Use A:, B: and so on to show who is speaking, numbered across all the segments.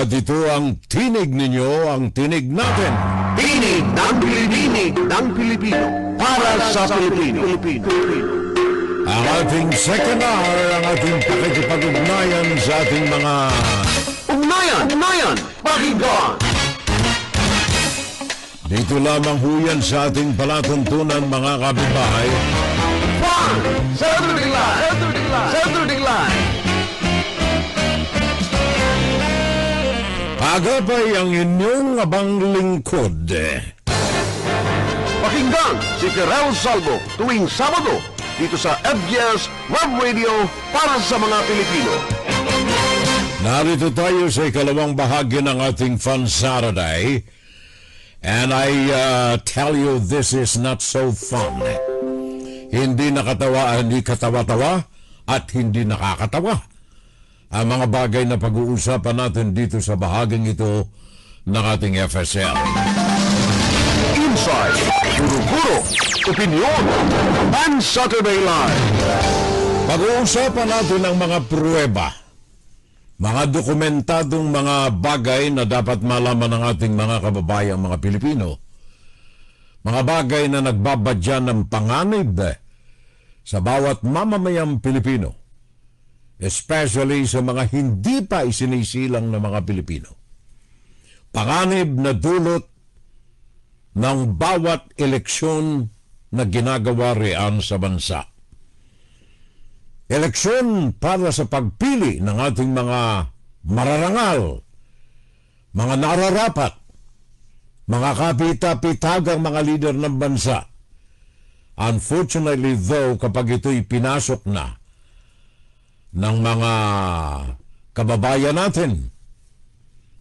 A: At ito ang tinig ninyo, ang tinig natin.
B: Tinig ng Pilipino para sa Pilipino.
A: Ang ating second hour, ang ating pakikipag-ugnayan sa ating mga...
B: Ugnayan, pakinggan!
A: Dito lamang huyan sa ating palatuntunan, mga kapitbahay.
B: Saturday Live!
A: Agapay ang inyong abang lingkod.
B: Pakinggan si Terrell Salvo tuwing Sabado dito sa FGS Web Radio para sa mga Pilipino.
A: Narito tayo sa ikalawang bahagi ng ating Fun Saturday. And I tell you, this is not so fun. Hindi nakatawa, hindi katawa-tawa, at hindi nakakatawa. Ang mga bagay na pag-uusapan natin dito sa bahaging ito ng ating FSL.
B: Inside, guro-guro, opinion, Fun Saturday Live.
A: Pag-uusapan natin ang mga pruweba, mga dokumentadong mga bagay na dapat malaman ng ating mga kababayang mga Pilipino. Mga bagay na nagbabadya ng panganib sa bawat mamamayang Pilipino. Especially sa mga hindi pa isinisilang na mga Pilipino. Panganib na dulot ng bawat eleksyon na ginagawa riyan sa bansa. Eleksyon para sa pagpili ng ating mga mararangal, mga nararapat, mga kapita-pitagang mga lider ng bansa. Unfortunately though, kapag ito'y pinasok na ng mga kababayan natin,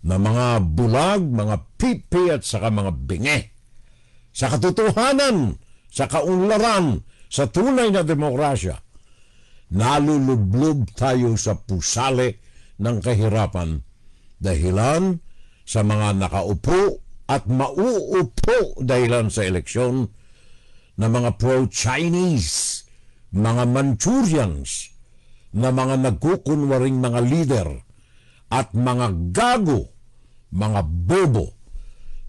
A: na mga bulag, mga pipi at saka mga bingi, sa katotohanan, sa kaunlaran, sa tunay na demokrasya, nalulublob tayo sa pusali ng kahirapan dahilan sa mga nakaupo at mauupo dahilan sa eleksyon na mga pro-Chinese, mga Manchurians, na mga nagkukunwaring mga leader at mga gago, mga bobo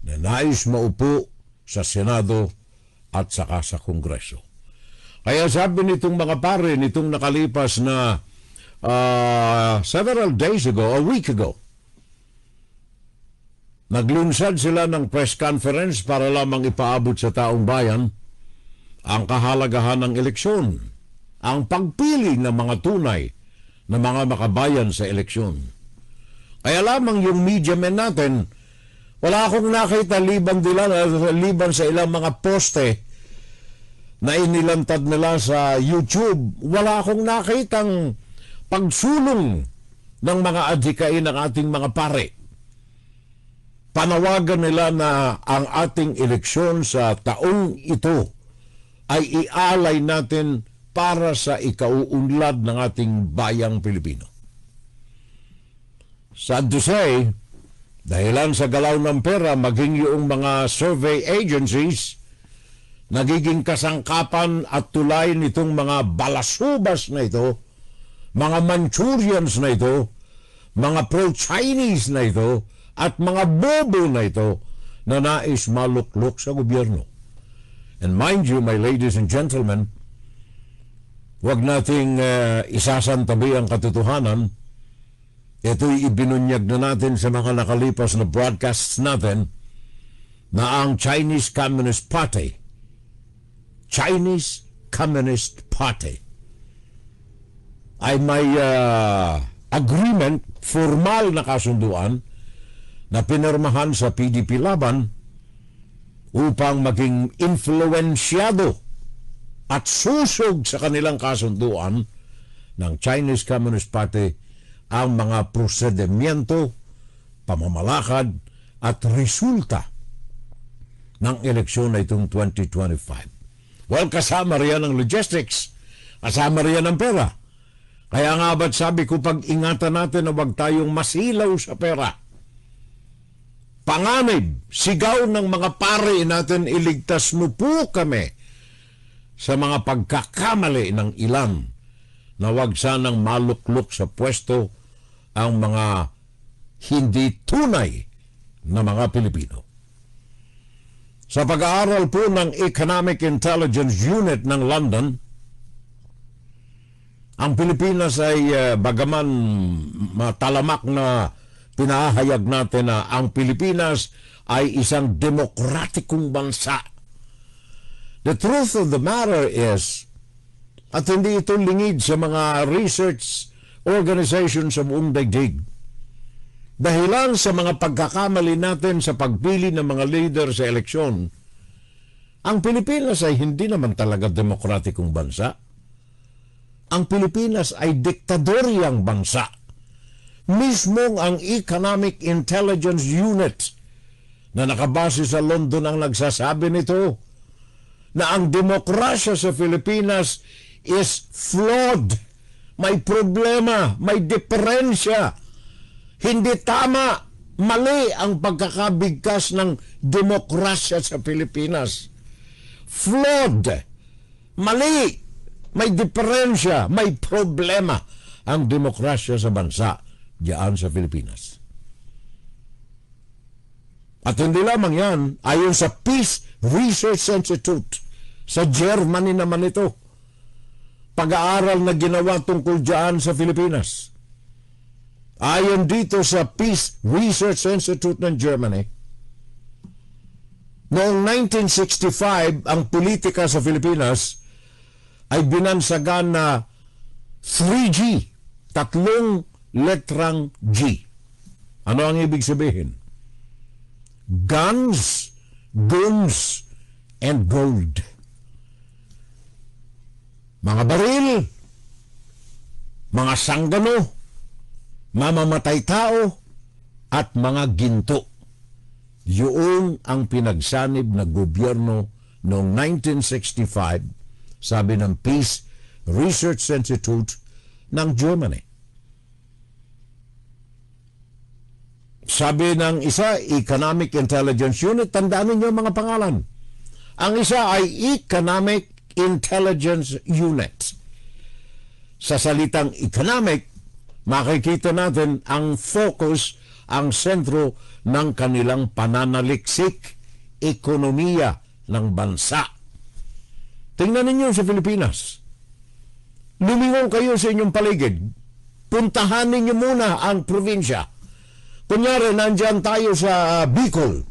A: na nais maupo sa Senado at saka sa Kongreso. Kaya sabi nitong mga pare, nitong nakalipas na several days ago, a week ago, naglunsad sila ng press conference para lamang ipaabot sa taong bayan ang kahalagahan ng eleksyon, ang pagpili ng mga tunay na mga makabayan sa eleksyon. Kaya lamang yung media men natin, wala akong nakita liban sa ilang mga poste na inilantad nila sa YouTube. Wala akong nakitang pagsulong ng mga adhikain ng ating mga pare. Panawagan nila na ang ating eleksyon sa taong ito ay ialay natin para sa ikauunlad ng ating bayang Pilipino. Sad to say, dahilan sa galaw ng pera, maging yung mga survey agencies, nagiging kasangkapan at tulay nitong mga balasubas na ito, mga Manchurians na ito, mga pro-Chinese na ito, at mga bobo na ito na nais maluklok sa gobyerno. And mind you, my ladies and gentlemen, huwag nating isasantabi ang katotohanan. Ito'y ibinunyag na natin sa mga nakalipas na broadcasts natin na ang Chinese Communist Party ay may agreement, formal na kasunduan na pinirmahan sa PDP Laban upang maging influensyado at susog sa kanilang kasunduan ng Chinese Communist Party ang mga prosedimento, pamamalakad at resulta ng eleksyon na itong 2025. Well, kasama riyan ang logistics, kasama riyan ang pera. Kaya nga ba't sabi ko, pag-ingatan natin na huwag tayong masilaw sa pera. Panganib, sigaw ng mga pare natin, iligtas mo po kami sa mga pagkakamali ng ilan na huwag sanang maluklok sa pwesto ang mga hindi tunay na mga Pilipino. Sa pag-aaral po ng Economic Intelligence Unit ng London, ang Pilipinas ay bagaman matalamak na pinahayag natin na ang Pilipinas ay isang demokratikong bansa. The truth of the matter is, at hindi ito lingid sa mga research organization sa buong daigdig, dahilan sa mga pagkakamali natin sa pagpili ng mga leader sa eleksyon, ang Pilipinas ay hindi naman talaga demokratikong bansa. Ang Pilipinas ay diktadoryang bansa. Mismong ang Economic Intelligence Unit na nakabase sa London ang nagsasabi nito na ang demokrasya sa Pilipinas is flawed. May problema, may diferensya. Hindi tama, mali ang pagkakabigkas ng demokrasya sa Pilipinas. Flawed, mali, may diferensya, may problema ang demokrasya sa bansa diyan sa Pilipinas. At hindi lamang yan, ayon sa Peace Research Institute, sa Germany naman ito, pag-aaral na ginawa tungkol diyan sa Pilipinas. Ayon dito sa Peace Research Institute ng Germany, noong 1965, ang politika sa Pilipinas ay binansagan na 3G, tatlong letrang G. Ano ang ibig sabihin? Guns, guns, and gold. Mga baril, mga sanggano, mamamatay tao, at mga ginto. Yun ang pinagsanib na gobyerno noong 1965, sabi ng Peace Research Institute ng Germany. Sabi ng isa, Economic Intelligence Unit, tandaan ninyo mga pangalan. Ang isa ay Economic Intelligence Unit. Sa salitang economic, makikita natin ang focus, ang sentro ng kanilang pananaliksik, ekonomiya ng bansa. Tingnan ninyo sa Pilipinas. Lumingon kayo sa inyong paligid. Puntahan ninyo muna ang probinsya. Kunyari, nandyan tayo sa Bicol,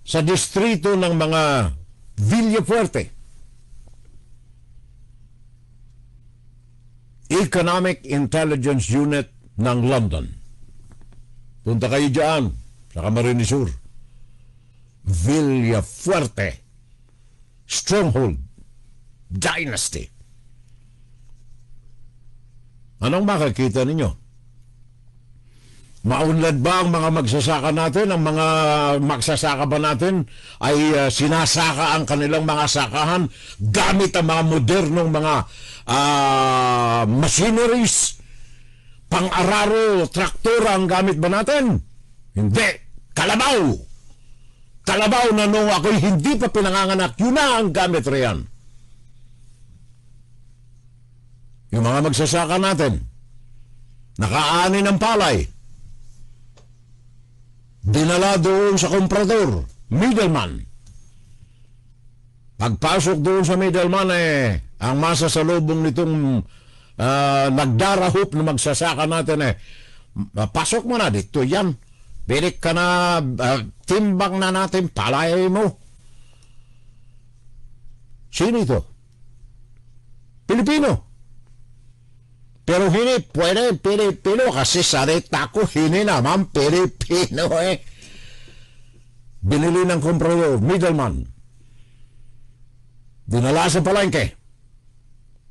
A: sa distrito ng mga Villafuerte. Economic Intelligence Unit ng London. Punta kayo dyan sa Camarines Sur. Villafuerte. Stronghold. Dynasty. Anong makikita ninyo? Maunlad ba ang mga magsasaka natin? Ang mga magsasaka ba natin ay sinasaka ang kanilang mga sakahan gamit ang mga modernong mga machineries? Pang-araro, traktora ang gamit ba natin? Hindi. Kalabaw. Kalabaw na nung ako'y hindi pa pinanganganak, yun na ang gamit riyan. Yung mga magsasaka natin, nakaani ng palay, dinala doon sa komprador, middleman. Pagpasok doon sa middleman, ang masasalubong nitong nagdarahop na magsasaka natin, pasok mo na dito yan. Bilik ka na, timbang na natin palay mo. Sino ito? Pilipino. Pero hindi pwede Pilipino kasi salita ko hindi naman Pilipino Binili ng komprador, middleman. Dinala sa palengke.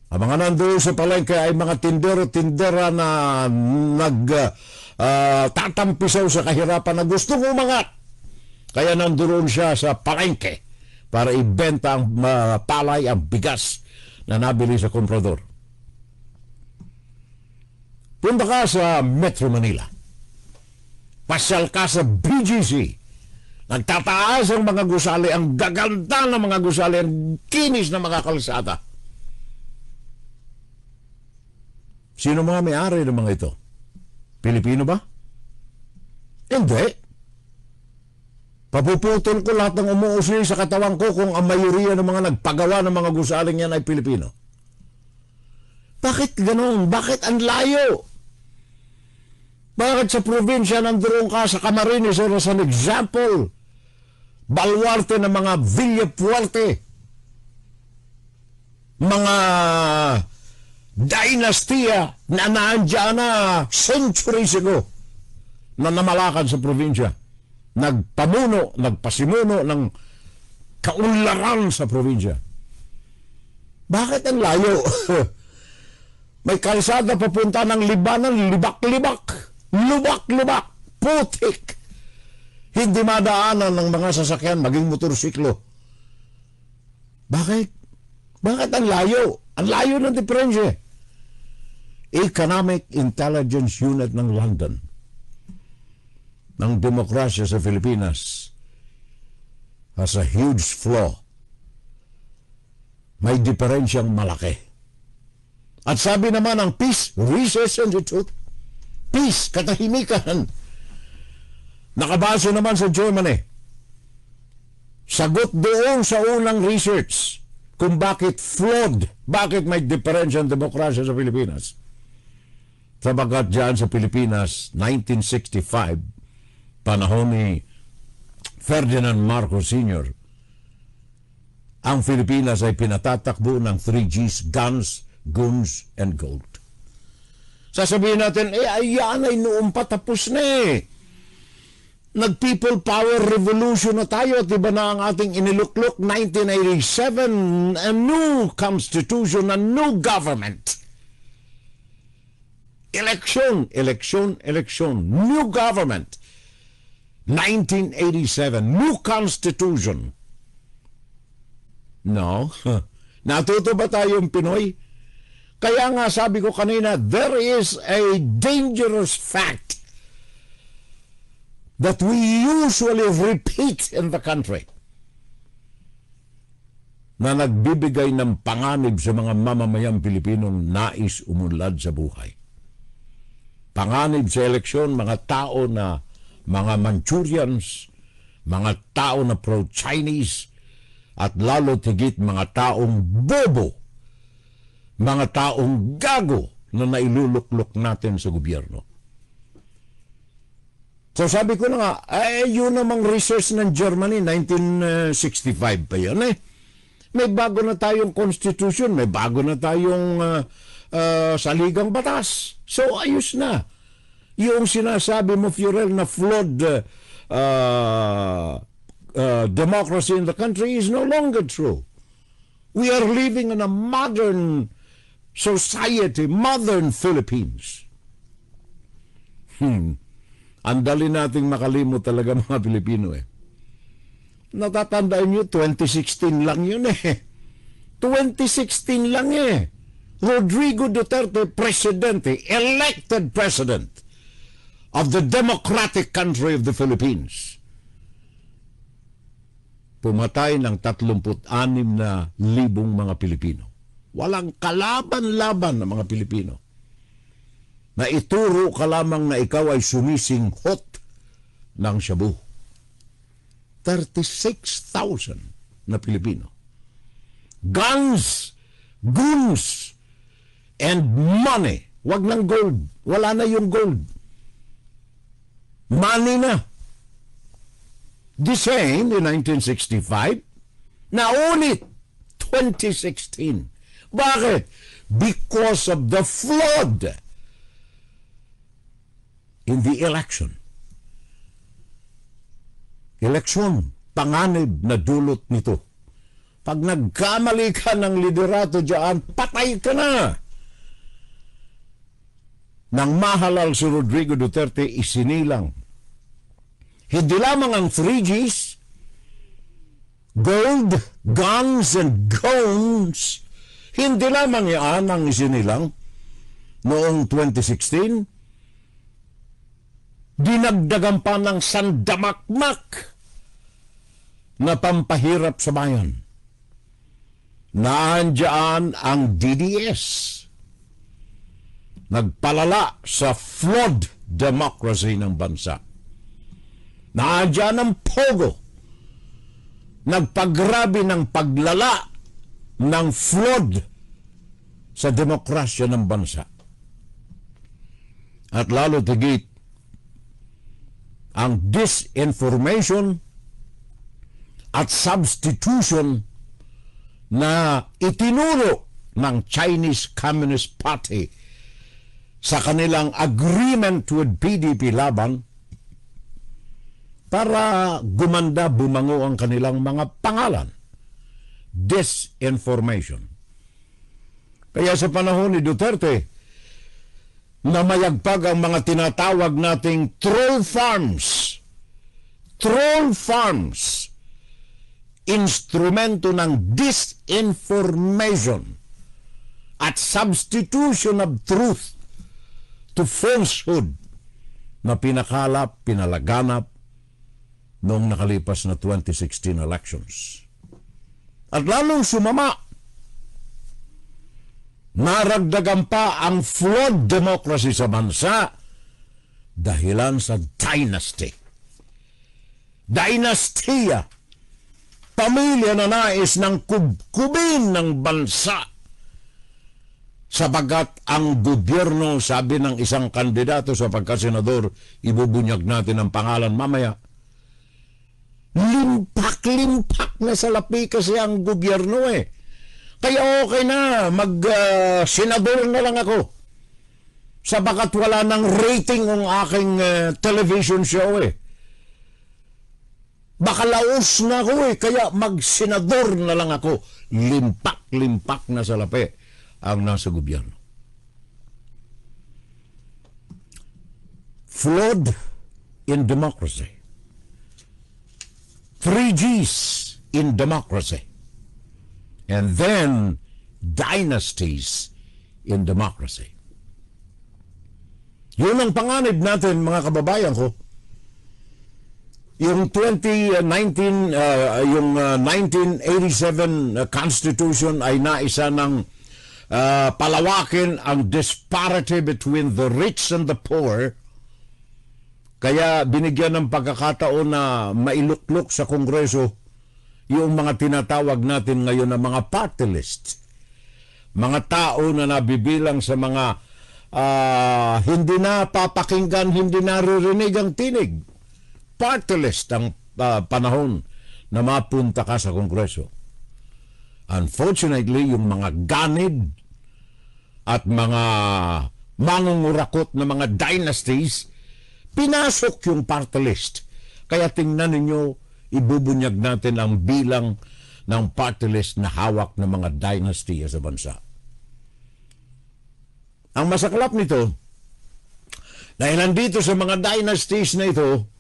A: Ang mga nandoon sa palengke ay mga tindera na tatampisaw sa kahirapan na gustong umangat. Kaya nandoon siya sa palengke para ibenta ang palay, ang bigas na nabili sa komprador. Punta ka sa Metro Manila. Pasyal ka sa BGC. Nagtataas ang mga gusali, ang gaganda ng mga gusali, ang kinis ng mga kalsada. Sino mga may-ari ng mga ito? Pilipino ba? Hindi. Papuputol ko lahat ng umuusli sa katawan ko kung ang mayoriya ng mga nagpagawa ng mga gusaling yan ay Pilipino. Bakit ganoon? Bakit ang layo? Bakit sa probinsya nandoon ka sa Camarines or as an example, baluarte ng mga Villa Puerte, mga dynastia na naandyan na centuries ago na namalakan sa probinsya, nagpamuno, nagpasimuno ng kaunlaran sa probinsya. Bakit ang layo? May kalsada papunta ng Libanan, libak-libak, lubak-lubak, putik. Hindi madaanan ng mga sasakyan, maging motorsiklo. Bakit? Bakit ang layo? Ang layo ng diferensya. Economic Intelligence Unit ng London, ng demokrasya sa Pilipinas, has a huge flaw. May diferensyang malaki. At sabi naman ng Peace Research Institute, peace, katahimikan, nakabase naman sa Germany. Sagot doon sa unang research kung bakit flawed, bakit may diferensyang demokrasya sa Pilipinas. Sabagat dyan sa Pilipinas, 1965, panahon ni Ferdinand Marcos Sr., ang Pilipinas ay pinatatakbo ng 3Gs, guns, guns, and gold. Sasabihin natin, ayan ay noong patapos na eh. Nag-people power revolution na tayo at iba na ang ating iniluklok. 1987, a new constitution, a new government. Election, new government. 1987, new constitution. No? Natuto ba tayong Pinoy? Kaya nga sabi ko kanina, there is a dangerous fact that we usually repeat in the country na nagbibigay ng panganib sa mga mamamayang Pilipinong nais umunlad sa buhay. Panganib sa eleksyon, mga tao na mga Manchurians, mga tao na pro-Chinese, at lalo tigit mga taong bobo, mga taong gago na nailuluklok natin sa gobyerno. So sabi ko na nga, yun namang research ng Germany, 1965 pa yun eh. May bago na tayong constitution, may bago na tayong saligang batas. So ayos na. Yung sinasabi mo, Fiorel, na flawed democracy in the country is no longer true. We are living in a modern society, modern Philippines. Ang dali nating makalimot talaga mga Pilipino eh. Natatandaan nyo, 2016 lang yun eh. 2016 lang eh. Rodrigo Duterte, presidente, elected president of the democratic country of the Philippines. Pumatay ng 36,000 mga Pilipino. Walang kalaban-laban ng mga Pilipino. Na ituro ka lamang na ikaw ay sumisinghot ng shabu. 36,000 na Pilipino. Guns, goons, and money. Wag ng gold. Wala na yung gold. Money na. The same in 1965. Now ulit 2016. Bakit? Because of the fraud in the election. Eleksyon, panganib na dulot nito. Pag nagkamali ka ng liderato dyan, patay ka na. Nang mahalal si Rodrigo Duterte, isinilang. Hindi lamang ang 3Gs, gold, guns, and goons, hindi lamang yan ang isinilang noong 2016, dinagdagan pa ng sandamakmak na pampahirap sa bayan. Naandyan ang DDS. Nagpalala sa flawed democracy ng bansa. Naandyan ang pogo. Nagpagrabe ng paglala ng fraud sa demokrasya ng bansa. At lalo tigit, ang disinformation at substitution na itinuro ng Chinese Communist Party sa kanilang agreement with PDP Laban para gumanda, bumango ang kanilang mga pangalan. Disinformation. Kaya sa panahon ni Duterte, na mayagpag ang mga tinatawag nating troll farms. Troll farms. Instrumento ng disinformation at substitution of truth to falsehood na pinakalap, pinalaganap noong nakalipas na 2016 elections. At lalong sumama, naragdagan pa ang flawed democracy sa bansa dahilan sa dynasty. Dynastiya. Pamilya na nais ng kubkubin ng bansa. Sabagat ang gobyerno, sabi ng isang kandidato sa pagkasenador, ibubunyag natin ang pangalan mamaya, limpak-limpak na salapi kasi ang gobyerno eh. Kaya okay na, mag-senador na lang ako. Sabagat wala ng rating ang aking television show eh. Baka laos na ako eh, kaya mag-senador na lang ako. Limpak-limpak na salapi ang nasa gobyerno. Flawed in democracy. 3 Gs in democracy. And then dynasties in democracy. Yun ang panganib natin, mga kababayan ko. Yung 1987 Constitution ay naisa ng palawakin ang disparity between the rich and the poor. Kaya binigyan ng pagkakataon na mailuklok sa Kongreso yung mga tinatawag natin ngayon na mga party list. Mga tao na nabibilang sa mga hindi na papakinggan, hindi naririnig ang tinig. Party list ang panahon na mapunta ka sa Kongreso. Unfortunately, yung mga ganid at mga mangungurakot na mga dynasties, pinasok yung party list. Kaya tingnan ninyo, ibubunyag natin ang bilang ng party list na hawak ng mga dynasty sa bansa. Ang masaklap nito, dahil nandito sa mga dynasties na ito,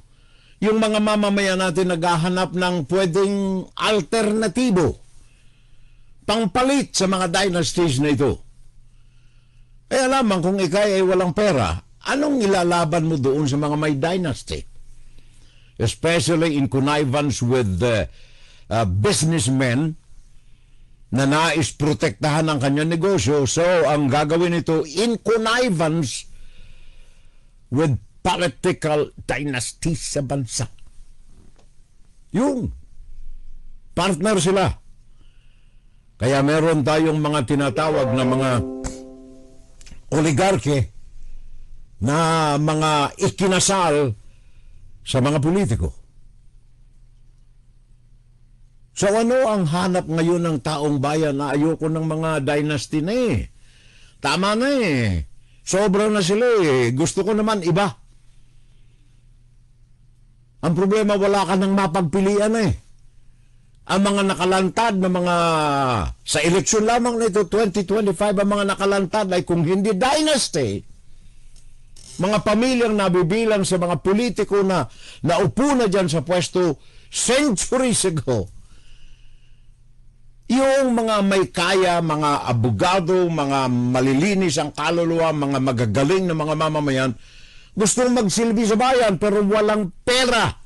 A: yung mga mamamayan natin naghahanap ng pwedeng alternatibo, pangpalit sa mga dynasties na ito. Kaya lamang kung ikay ay walang pera, anong ilalaban mo doon sa mga may dynasty? Especially in connivance with businessmen na nais protektahan ang kanyang negosyo. So, ang gagawin nito, in connivance with political dynasties sa bansa. Yung partner sila. Kaya meron tayong mga tinatawag na mga oligarke na mga ikinasal sa mga politiko. So ano ang hanap ngayon ng taong bayan na ayoko ng mga dynasty na eh? Tama na eh. Sobra na sila eh. Gusto ko naman iba. Ang problema, wala ka nang mapagpilian eh. Ang mga nakalantad na mga, sa eleksyon lamang nito, 2025, ang mga nakalantad ay kung hindi dynasty, mga pamilyang nabibilang sa mga politiko na naupo na dyan sa pwesto centuries ago. Yung mga may kaya, mga abogado, mga malilinis ang kaluluwa, mga magagaling na mga mamamayan, gustong magsilbi sa bayan pero walang pera.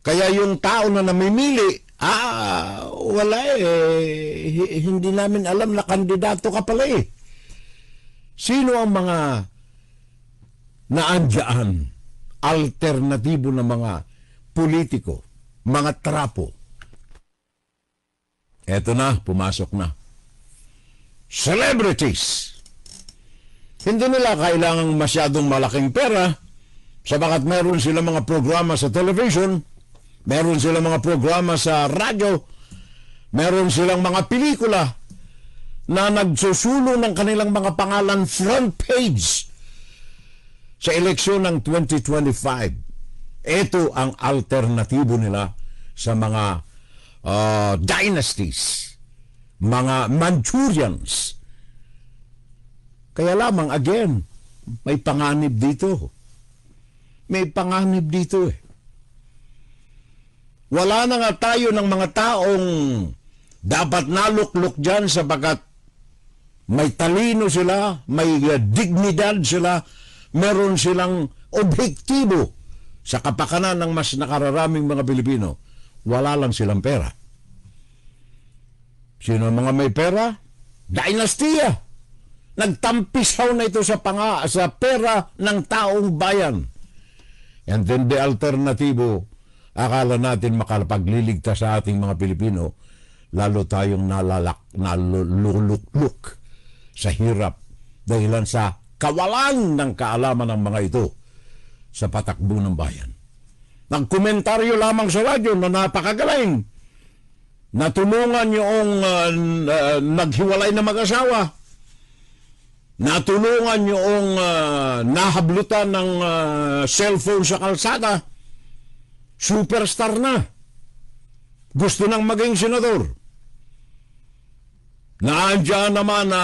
A: Kaya yung tao na namimili, wala eh. Hindi namin alam na kandidato ka pala eh. Sino ang mga naandyan alternatibo na mga politiko, mga trapo. Eto na, pumasok na. Celebrities. Hindi nila kailangang masyadong malaking pera sabagat meron sila mga programa sa television, meron silang mga programa sa radyo, meron silang mga pelikula na nagsusulo ng kanilang mga pangalan front page sa eleksyon ng 2025. Ito ang alternatibo nila sa mga dynasties, mga Manchurians. Kaya lamang, again, may panganib dito. May panganib dito eh. Wala na nga tayo ng mga taong dapat naluklok dyan sabagat may talino sila, may dignidad sila, meron silang objektibo sa kapakanan ng mas nakararaming mga Pilipino. Wala lang silang pera. Sino ang mga may pera? Dinastiya. Nagtampisaw na ito sa pera ng taong bayan. And then the alternatibo, akala natin makalapagliligtas sa ating mga Pilipino, lalo tayong nalulukluk sa hirap dahilan sa kawalan ng kaalaman ng mga ito sa patakbo ng bayan. Nagkomentaryo lamang sa radyo na napakagaling. Natulungan yung naghiwalay na mag-asawa. Natulungan yung nahablutan ng cellphone sa kalsada. Superstar na. Gusto nang maging senador. Naandyan naman na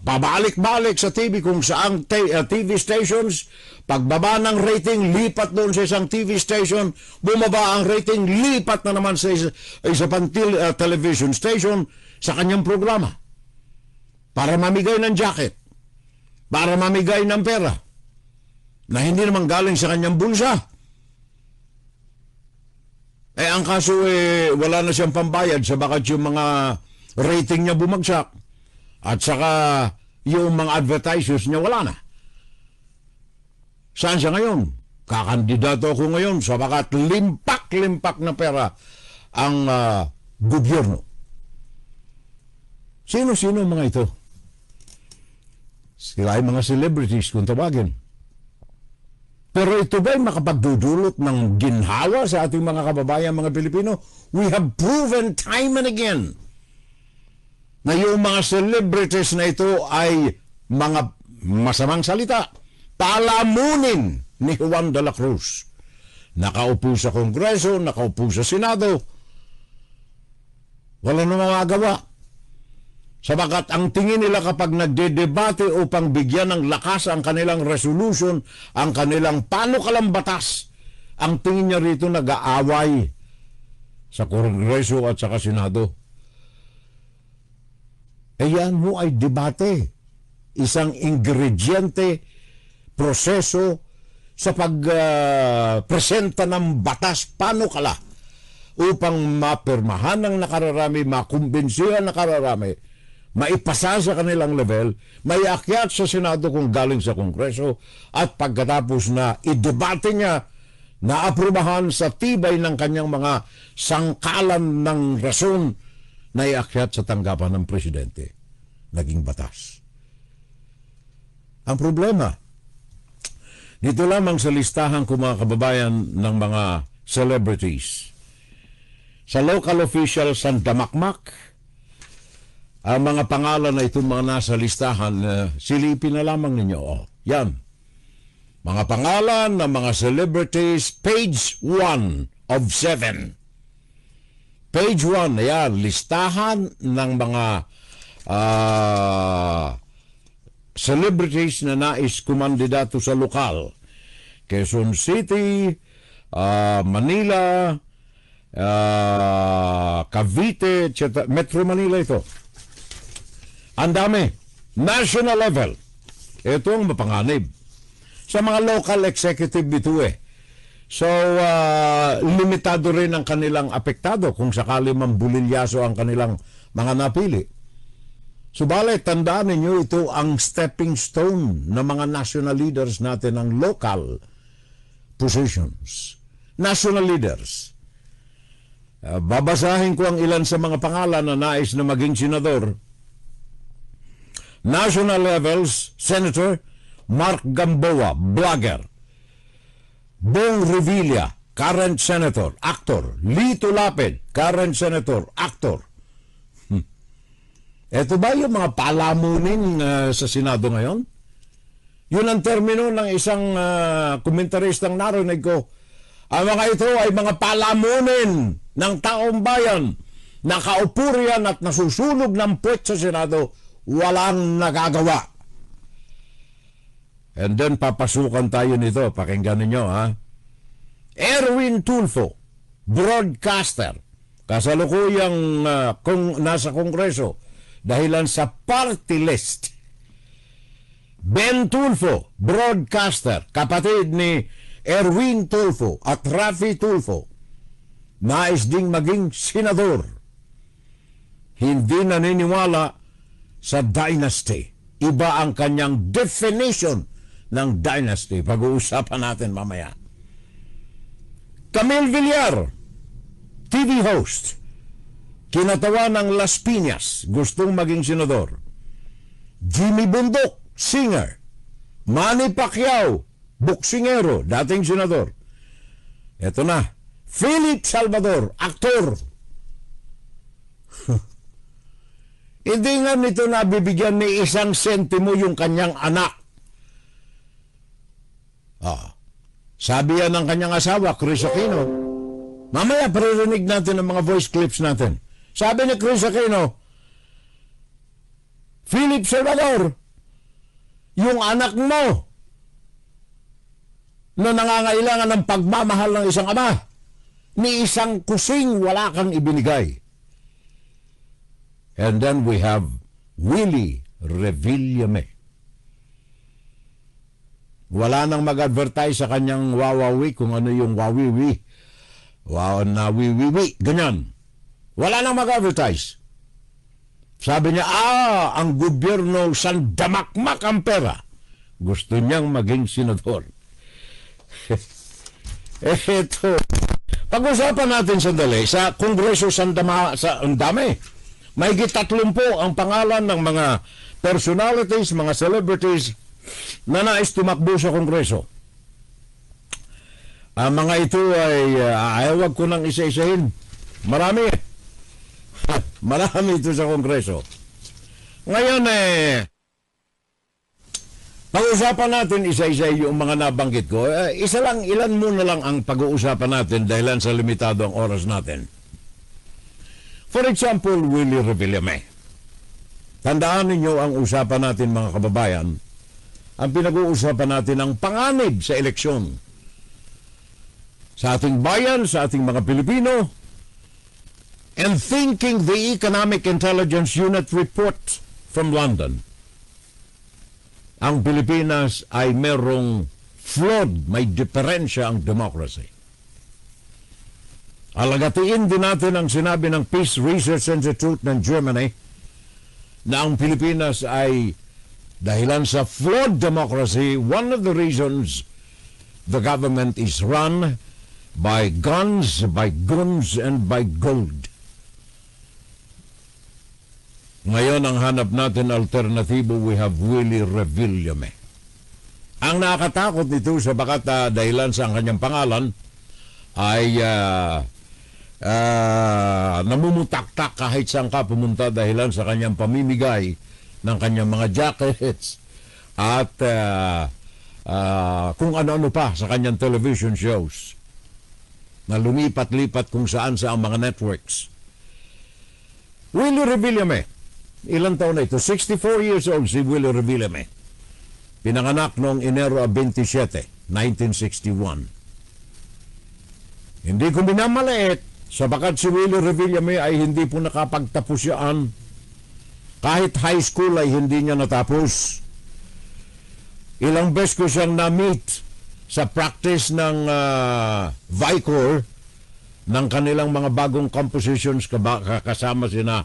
A: pabalik-balik sa TV kung saang TV stations. Pagbaba ng rating, lipat doon sa isang TV station. Bumaba ang rating, lipat na naman sa isa pang television station sa kanyang programa. Para mamigay ng jacket. Para mamigay ng pera. Na hindi naman galing sa kanyang bulsa. Ang kaso wala na siyang pambayad sabagat yung mga rating niya bumagsak. At saka yung mga advertisers niya wala na. Saan siya ngayon? Kakandidato ako ngayon sabagat limpak-limpak na pera ang gobyerno. Sino-sino mga ito? Sila ay mga celebrities kung tawagin. Pero ito ba'y makapagdudulot ng ginhawa sa ating mga kababayan, mga Pilipino? We have proven time and again na yung mga celebrities na ito ay mga masamang salita. Palamunin ni Juan de la Cruz. Nakaupo sa Kongreso, nakaupo sa Senado. Wala na magagawa. Sabagat ang tingin nila kapag nagdedebate upang bigyan ng lakas ang kanilang resolution, ang kanilang panukalang batas, ang tingin niya rito nag-aaway sa Kongreso at sa Senado. Yan mo ay debate. Isang ingrediente, proseso sa pagpresenta ng batas panukala upang mapirmahan ng nakararami, makumbinsihan ng nakararami, maipasa sa kanilang level, maiakyat sa Senado kung galing sa Kongreso, at pagkatapos na idebate niya, naaprubahan sa tibay ng kanyang mga sangkalan ng rason, na iakyat sa tanggapan ng presidente. Naging batas. Ang problema, dito lamang sa listahan ko mga kababayan ng mga celebrities. Sa local officials sa Damakmak, ang mga pangalan na itong mga nasa listahan, silipin na lamang ninyo. Yan. Mga pangalan ng mga celebrities, page 1 of 7. Page 1, yan, listahan ng mga celebrities na nais kumandidato sa lokal. Quezon City, Manila, Cavite, etc. Metro Manila ito. Ang dami. National level. Ito ang mapanganib. Sa mga local executive dito So, limitado rin ang kanilang apektado kung sakali mambulilyaso ang kanilang mga napili. Subalit, tandaan ninyo, ito ang stepping stone ng mga national leaders natin ng local positions, national leaders. Babasahin ko ang ilan sa mga pangalan na nais na maging senador. National levels, Senator Mark Gamboa, blogger. Bong Revilla, current senator, actor. Lito Lapid, current senator, actor. Ito ba yung mga palamunin sa Senado ngayon? Yun ang termino ng isang komentaristang narinig ko. Ang mga ito ay mga palamunin ng taong bayan. Nakaupo riyan at nasusunog ng puwet sa Senado, walang nagagawa. And then papasukan tayo nito, pakinggan ninyo ha. Erwin Tulfo, broadcaster, kasalukuyang nasa Kongreso dahilan sa party list. Ben Tulfo, broadcaster, kapatid ni Erwin Tulfo at Rafi Tulfo, nais ding maging senador. Hindi naniniwala sa dynasty. Iba ang kanyang definition ng dynasty. Pag-uusapan natin mamaya. Camille Villar, TV host, kinatawa ng Las Piñas, gustong maging senador. Jimmy Bundok, singer. Manny Pacquiao, boksingero, dating senador. Eto na, Philip Salvador, aktor. Hindi nga nito nabibigyan ni isang sentimo yung kanyang anak. Sabi yan ng kanyang asawa, Chris Aquino. Mamaya, paririnig natin ang mga voice clips natin. Sabi ni Chris Aquino, Philip Salvador, yung anak mo na nangangailangan ng pagmamahal ng isang ama, ni isang kusing wala kang ibinigay. And then we have Willie Revillame. Wala nang mag-advertise sa kanyang wawawi kung ano yung wawiwi. Nawiwiwi, ganyan. Wala nang mag-advertise. Sabi niya, ang gobyerno sandamakmak ang pera. Gusto niyang maging senador. Eto. Pag-usapan natin sandali, sa Kongreso sa ang dami. Mahigit 30 ang pangalan ng mga personalities, mga celebrities na nais tumakbo sa Kongreso. Ang mga ito ay ayawag ko nang isa-isahin. Marami. Marami ito sa Kongreso. Ngayon pag-usapan natin isa-isa yung mga nabanggit ko. Ilan muna lang ang pag-uusapan natin dahil sa limitado ang oras natin. For example, Willie Revillame. Tandaan ninyo ang usapan natin mga kababayan. Ang pinag-uusapan natin ang panganib sa eleksyon. Sa ating bayan, sa ating mga Pilipino, and thinking the Economic Intelligence Unit report from London. Ang Pilipinas ay merong flawed, may diferensya ang democracy. Alagatiin din natin ang sinabi ng Peace Research Institute ng Germany na ang Pilipinas ay dahilan sa flawed democracy, one of the reasons the government is run by guns, by guns, and by gold. Ngayon, ang hanap natin alternatibo, we have Willie Revillame. Ang nakakatakot nito sa bakat dahilan sa kanyang pangalan ay namumutaktak kahit saan ka pumunta dahilan sa kanyang pamimigay ng kanyang mga jackets at kung ano-ano pa sa kanyang television shows na lumipat-lipat kung saan sa mga networks. Willie Revillame, ilang taon na ito? 64 years old si Willie Revillame. Pinanganak noong Enero 27, 1961. Hindi ko minamaliit sabagat si Willie Revillame ay hindi po nakapagtapos yan. Kahit high school ay hindi niya natapos. Ilang beses ko siyang na-meet sa practice ng Vicor ng kanilang mga bagong compositions kasama sina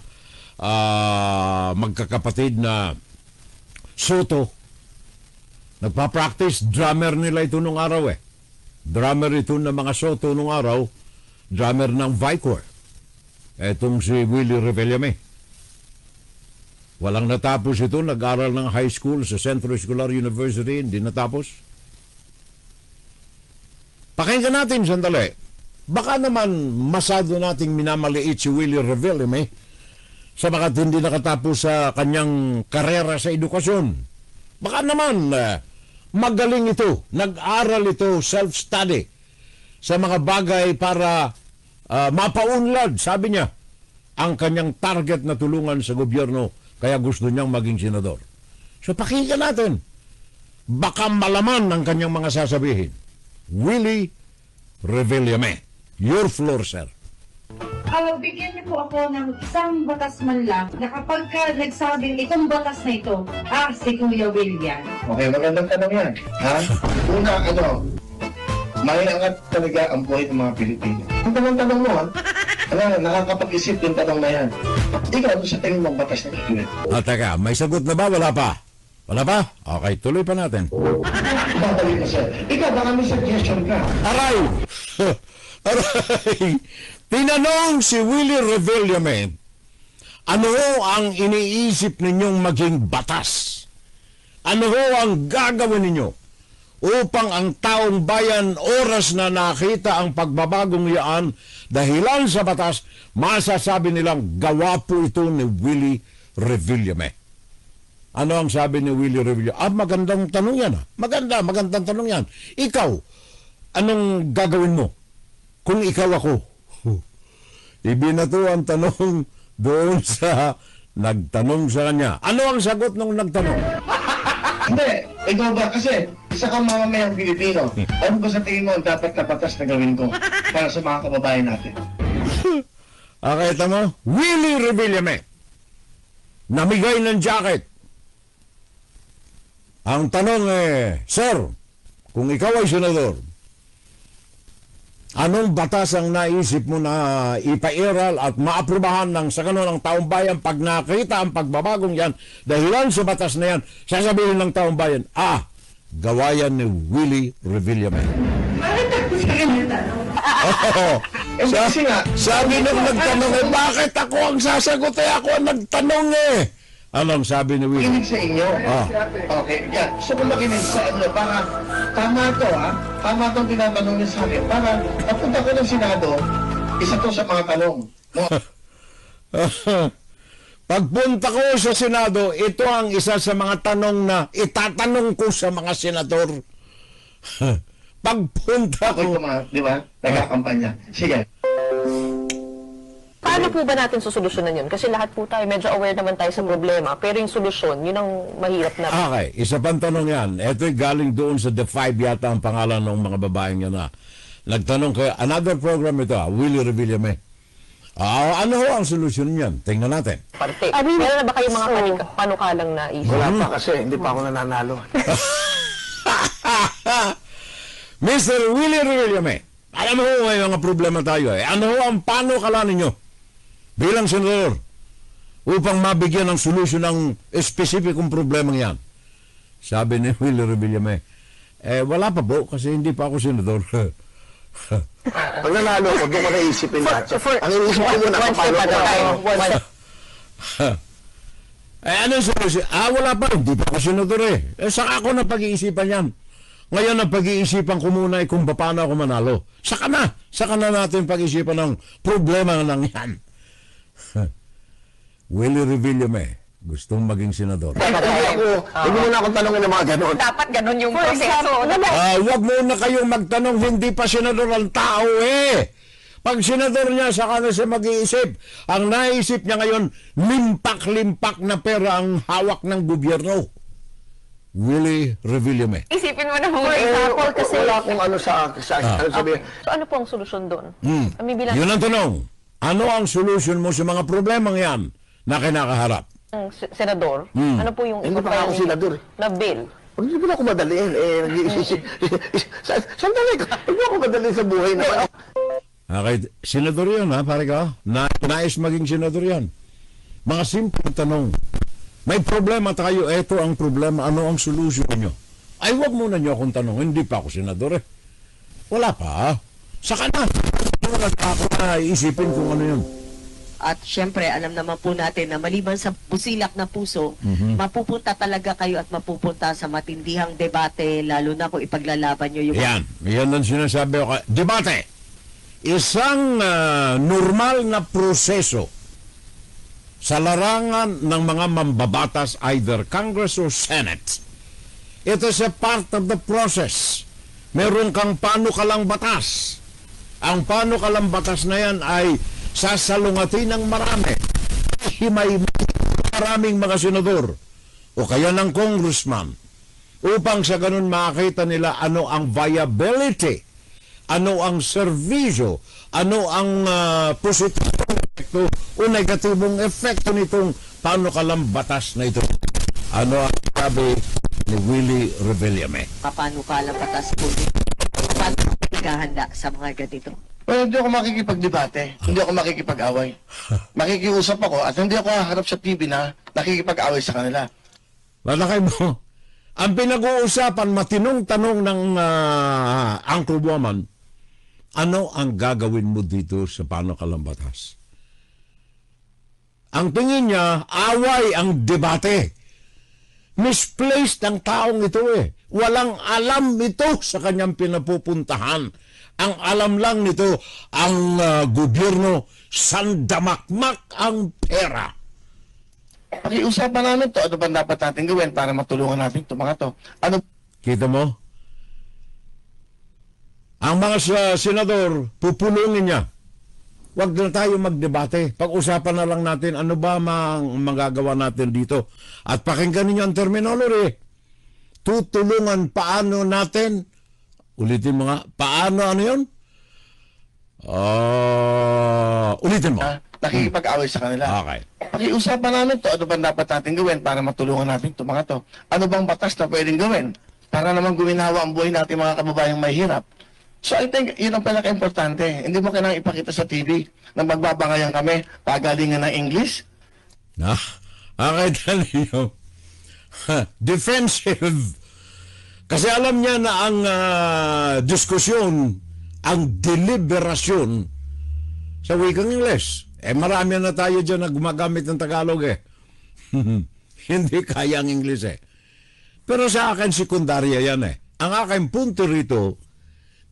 A: magkakapatid na Soto. Nagpa-practice, drummer nila ito nung araw Drummer ito ng mga Soto nung araw, drummer ng Vicor. Etong si Willie Revillame. Walang natapos ito, nag-aral ng high school sa Centro Escolar University, hindi natapos. Pakinggan natin sandali. Baka naman masado nating minamaliit si Willie Revillame sa baka hindi nakatapos sa kanyang karera sa edukasyon. Baka naman magaling ito, nag-aral ito, self-study sa mga bagay para mapaunlad, sabi niya, ang kanyang target na tulungan sa gobyerno, kaya gusto niyang maging senador. So pakinggan natin. Baka malaman ang kanyang mga sasabihin. Willie Revillame. Your floor, sir.
C: Bigyan niyo po ako ng isang batas man lang na kapag ka nagsabing itong batas na ito, si Kuya William.
D: Okay, magandang tanong yan. Ha? Una, mainangat talaga ang buhay ng mga Pilipino. Ang tanong mo, ha? Nakakapag-isip yung tanong na yan. Ikaw, ano sa tingin mong batas na ito?
A: Teka, may sagot na ba? Wala pa? Wala pa? Okay, tuloy pa natin.
D: Babalik na, sir. Ikaw, baka may suggestion ka.
A: Aray! Aray! Tinanong si Willie Revillame, ano ang iniisip ninyong maging batas? Ano ang gagawin ninyo upang ang taong bayan oras na nakita ang pagbabagong yaan dahilan sa batas, masasabi nilang gawa po ito ni Willie Revillame. Ano ang sabi ni Willie Revillame? Magandang tanong yan. Magandang tanong yan. Ikaw, anong gagawin mo kung ikaw ako? Ibinato ang tanong doon sa nagtanong sa kanya. Ano ang sagot ng nagtanong?
D: Hindi, ikaw ba? Kasi isa kang mamamayang Pilipino. Ano ba sa tingin mo ang dapat na batas na gawin ko para sa mga kababayan natin?
A: Okay, tama? Willie Revillame. Namigay ng jacket. Ang tanong Sir, kung ikaw ay senador, anong batas ang naisip mo na ipairal at maaprubahan ng sa ng taong bayan pag nakita ang pagbabagong yan dahilan sa batas na yan, sasabihin ng taong bayan, gawayan ni Willie Revillame.
C: Bakit ako sa kanya tanong?
D: Kasi nga,
A: Sabi nung nagtanong, bakit ako ang sasagot? Ako ang nagtanong Anong sabi ni Willie?
D: makinig sa inyo. Okay, yan. Gusto ko makinig sa inyo para tama to, ha? Tama itong tinatanong niya sa akin. Para papunta ko ng Senado, isa to sa mga tanong.
A: Pagpunta ko sa Senado, ito ang isa sa mga tanong na itatanong ko sa mga senador. Pagpunta
D: Ako
A: ko...
D: ito mga, di ba? Nagkakampanya. Sige.
E: Paano po ba natin susolusyonan yun? Kasi lahat po tayo, medyo aware naman tayo sa problema. Pero yung solusyon, yun ang mahirap na.
A: Okay, isa pang tanong yan. Ito'y galing doon sa The Five yata ang pangalan ng mga babaeng yan na. Nagtanong kayo, another program ito, Willie Revillame. Ano ang solusyon niyan? Tingnan natin.
E: Parte. Meron na ba kayong mga panukalang na isip?
D: Wala pa kasi, hindi pa ako nananalo.
A: Mr. Willie Revillame, alam mo may mga problema tayo Ano ang panukala ninyo bilang senador upang mabigyan ng solusyon ng espesipikong problema yan? Sabi ni Willie Revillame, wala pa po kasi hindi pa ako senador.
D: Pag nanalo ko, doon ko naisipin lahat. Ang inisip ko muna, paano ko?
A: Anong solusyon? Wala pa, hindi pa ako senador saka ako na pag-iisipan yan. Ngayon ang pag-iisipan ko muna kung paano ako manalo. Saka na natin pag-iisipan ng problema ng yan. Willie Revillame, gustong maging senador.
D: Hindi mo na akong tanongin ng mga ganon.
E: Dapat ganun yung proseso.
A: Wag muna kayong magtanong, hindi pa senador ang tao Pag senador niya, saka na siya mag-iisip. Ang naisip niya ngayon, limpak-limpak na pera ang hawak ng gobyerno. Willie Revillame.
E: Isipin mo na for example, kasi...
D: Wala akong ano sa sabihin.
E: So ano po ang solusyon doon?
A: Yun ang tanong. Ano ang solusyon mo sa mga problemang yan na kinakaharap?
E: Ang senador, ano po yung
D: Hindi pa ako senador
E: na bill?
D: Hindi mo na ako madaliin. Sandali ka. Hindi ako madaliin sa buhay na.
A: Okay, senador yan pare ka. Nais maging senador yan. Mga simple tanong. May problema tayo, eto ang problema, ano ang solusyon nyo? Ay, wag muna nyo akong tanong, hindi pa ako senador Wala pa. Saka na. Wala pa ako na isipin kung ano yun.
F: At syempre, alam naman po natin na maliban sa busilak na puso, mapupunta talaga kayo at mapupunta sa matindihang debate, lalo na kung ipaglalaban nyo yung...
A: Yan ang sinasabi ko. Debate. Isang normal na proseso sa larangan ng mga mambabatas, either Congress or Senate. It is a part of the process. Meron kang panukalang batas. Ang panukalang batas na yan ay sasalungatin ng marami. May maraming mga senador o kaya ng congressman upang sa ganun makita nila ano ang viability, ano ang servisyo, ano ang positibong epekto o negatibong epekto nitong panukalang batas na ito. Ano ang sabi ni Willie Revillame?
F: Paano ka lang batas po? Paano ikahanda sa mga ganito?
D: Well, hindi ako makikipagdebate, hindi ako makikipag-away. Makikiusap ako at hindi ako haharap sa TV na nakikipag-away sa kanila.
A: Lalakay mo, ang pinag-uusapan, matinong tanong ng Uncle Woman, ano ang gagawin mo dito sa panukalang batas? Ang tingin niya, away ang debate. Misplaced ang taong ito eh. Walang alam ito sa kanyang pinapupuntahan. Ang alam lang nito, ang gobyerno, sandamakmak ang pera.
D: Pakiusapan namin to, ano ba dapat natin gawin para matulungan natin ito mga to? Ano?
A: Kita mo? Ang mga senador, pupulungin niya. Huwag na tayo magdebate. Pag-usapan na lang natin ano ba magagawa natin dito. At pakinggan ninyo ang terminology. Tutulungan paano natin. Ulitin mo nga. Paano ano yun? Ulitin mo.
D: Nakikipag-away sa kanila.
A: Okay.
D: Pakiusapan namin to, ano ba dapat natin gawin para matulungan natin ito mga to? Ano bang batas na pwedeng gawin para naman guminawa ang buhay natin mga kababayang mahirap? So I think yun ang pinaka-importante. Hindi mo kailangang ipakita sa TV na magbabangayan kami, pagalingan ng English.
A: Akita ninyo. Defensive. Kasi alam niya na ang diskusyon, ang deliberasyon sa wikang English. Marami na tayo dyan na gumagamit ng Tagalog eh. Hindi kaya ang English eh. Pero sa akin, sekundarya yan eh. Ang aking punto rito,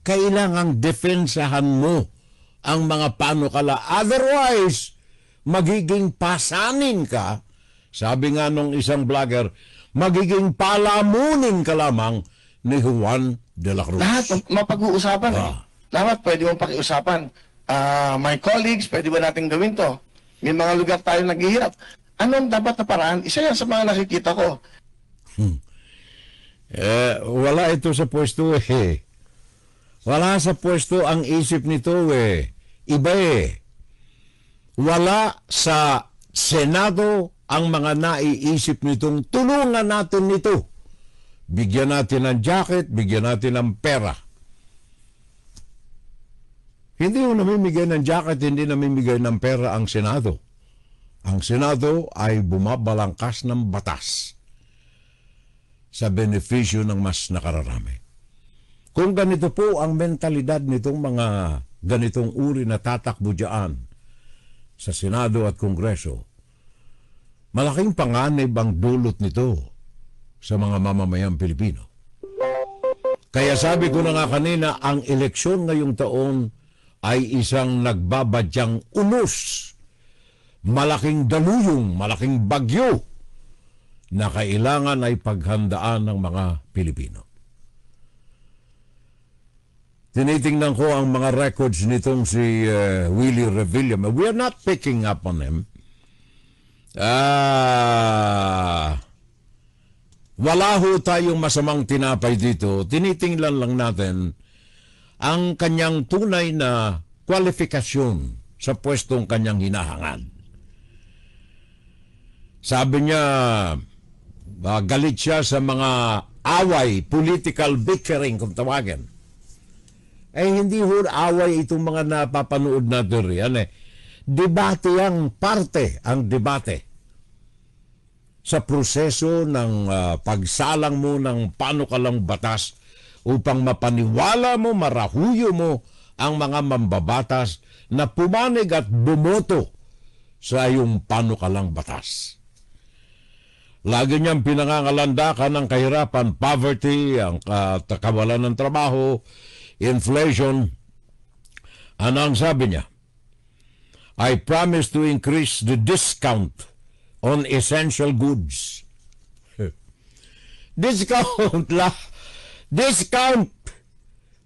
A: kailangang defensahan mo ang mga panukala. Otherwise, magiging pasanin ka. Sabi nga nung isang vlogger, magiging palamunin ka lamang ni Juan de la Cruz.
D: Lahat mapag-uusapan eh. Lahat pwede mong pakiusapan. My colleagues, pwede ba natin gawin to? May mga lugar tayo naghihirap. Anong dapat na paraan? Isa yan sa mga nakikita ko.
A: Wala ito sa pwesto eh. Wala sa pwesto ang isip nito eh. Iba eh. Wala sa Senado ang mga naiisip nitong tulungan natin nito. Bigyan natin ng jacket, bigyan natin ng pera. Hindi mo namimigay ng jacket, hindi namimigay ng pera ang Senado. Ang Senado ay bumabalangkas ng batas sa benepisyo ng mas nakararami. Kung ganito po ang mentalidad nitong mga ganitong uri na tatakbo dyan sa Senado at Kongreso, malaking panganib ang dulot nito sa mga mamamayang Pilipino. Kaya sabi ko na nga kanina, ang eleksyon ngayong taon ay isang nagbabadyang unos, malaking daluyong, malaking bagyo na kailangan ay paghandaan ng mga Pilipino. Tinitingnan ko ang mga records nitong si Willie Revillame. We are not picking up on him. Wala ho tayong masamang tinapay dito. Tinitingnan lang natin ang kanyang tunay na kwalifikasyon sa pwestong kanyang hinahangad. Sabi niya, galit siya sa mga away, political bickering kung tawagin. Hindi ho away itong mga napapanood natin riyan eh. Debate ang parte, ang debate sa proseso ng pagsalang mo ng panukalang batas upang mapaniwala mo, marahuyo mo ang mga mambabatas na pumanig at bumoto sa iyong panukalang batas. Lagi niyang pinangangalandakan ang kahirapan, poverty, ang kawalan ng trabaho, inflation. Ano ang sabi niya? I promise to increase the discount on essential goods. Discount discount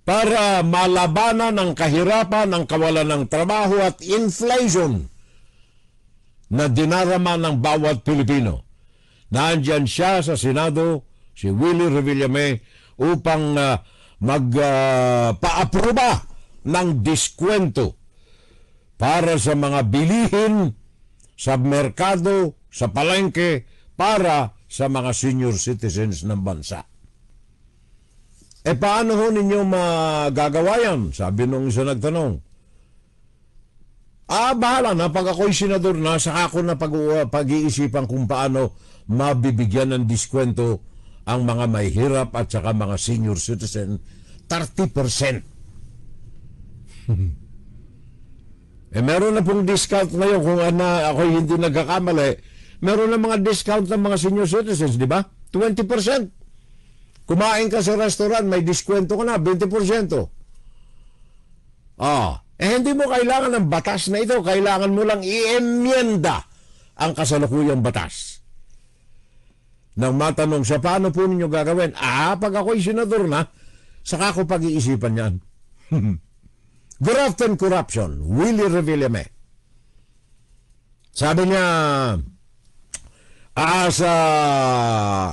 A: para malabanan ang kahirapan, ang kawalan ng trabaho at inflation na dinarama ng bawat Pilipino. Nandiyan siya sa Senado, si Willie Revillame, upang magpaaproba ng diskwento para sa mga bilihin sa merkado, sa palengke, para sa mga senior citizens ng bansa. Paano ho ninyo magagawa yan? Sabi nung isa nagtanong. Bahala na, pag ako'y senador na, saka ako na pag-iisipan kung paano mabibigyan ng diskwento ang mga may hirap at saka mga senior citizen. 30%. Meron na pong discount ngayon kung ako hindi nagkakamali. Meron na mga discount ng mga senior citizens, di ba? 20%. Kumain ka sa restaurant, may diskwento ka na, 20%. Hindi mo kailangan ng batas na ito. Kailangan mo lang i-emyenda ang kasalukuyang batas. Nang matanong siya, paano po ninyo gagawin? Pag ako'y senador na, saka ko pag-iisipan yan. Graft and corruption, Willie Revillame. Sabi niya, sa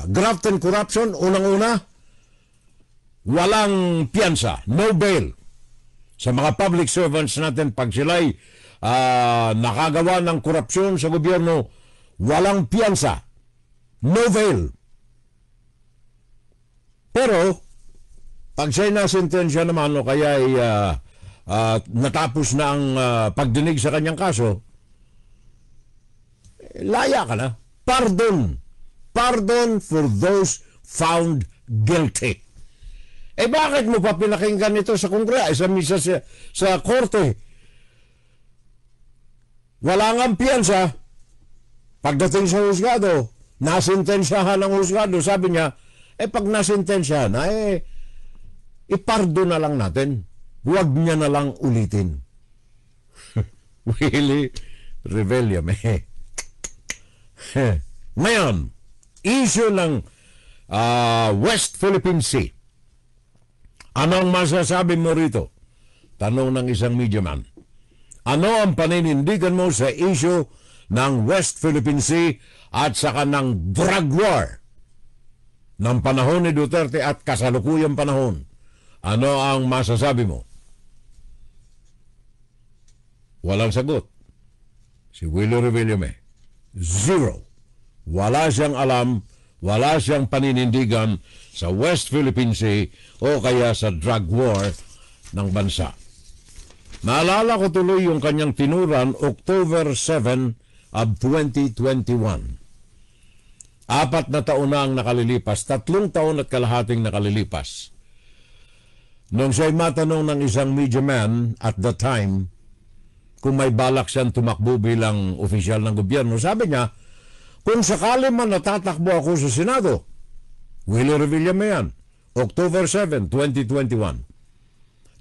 A: graft and corruption, unang-una, walang piyansa, no bail. Sa mga public servants natin, pag sila'y nakagawa ng korupsyon sa gobyerno, walang piyansa, no bail. Pero, pag siya'y nasentensya naman o kaya ay natapos na ang pagdinig sa kanyang kaso, laya ka na. Pardon. Pardon for those found guilty. Bakit mo pa pinakinggan ito sa Kongreso, sa korte? Wala nga piyansa. Pagdating sa husgado, nasintensyahan ng husgado, sabi niya, pag nasintensyahan na, ipardon na lang natin. Huwag niya na lang ulitin. Willie Revillame. Ngayon, issue ng West Philippine Sea. Anong masasabi mo rito? Tanong ng isang media man. Ano ang paninindigan mo sa issue ng West Philippine Sea at saka ng drug war ng panahon ni Duterte at kasalukuyang panahon? Ano ang masasabi mo? Walang sagot. Si Willie Revillame. Zero. Wala siyang alam, wala siyang paninindigan sa West Philippine Sea o kaya sa drug war ng bansa. Naalala ko tuloy yung kanyang tinuran October 7 of 2021. 4 na taon na ang nakalilipas, 3 taon at kalahating nakalilipas. Nung siya'y matanong ng isang media man at the time kung may balak siyang tumakbo bilang opisyal ng gobyerno, sabi niya, kung sakali man natatakbo ako sa Senado, Willie Revillame yan, October 7, 2021.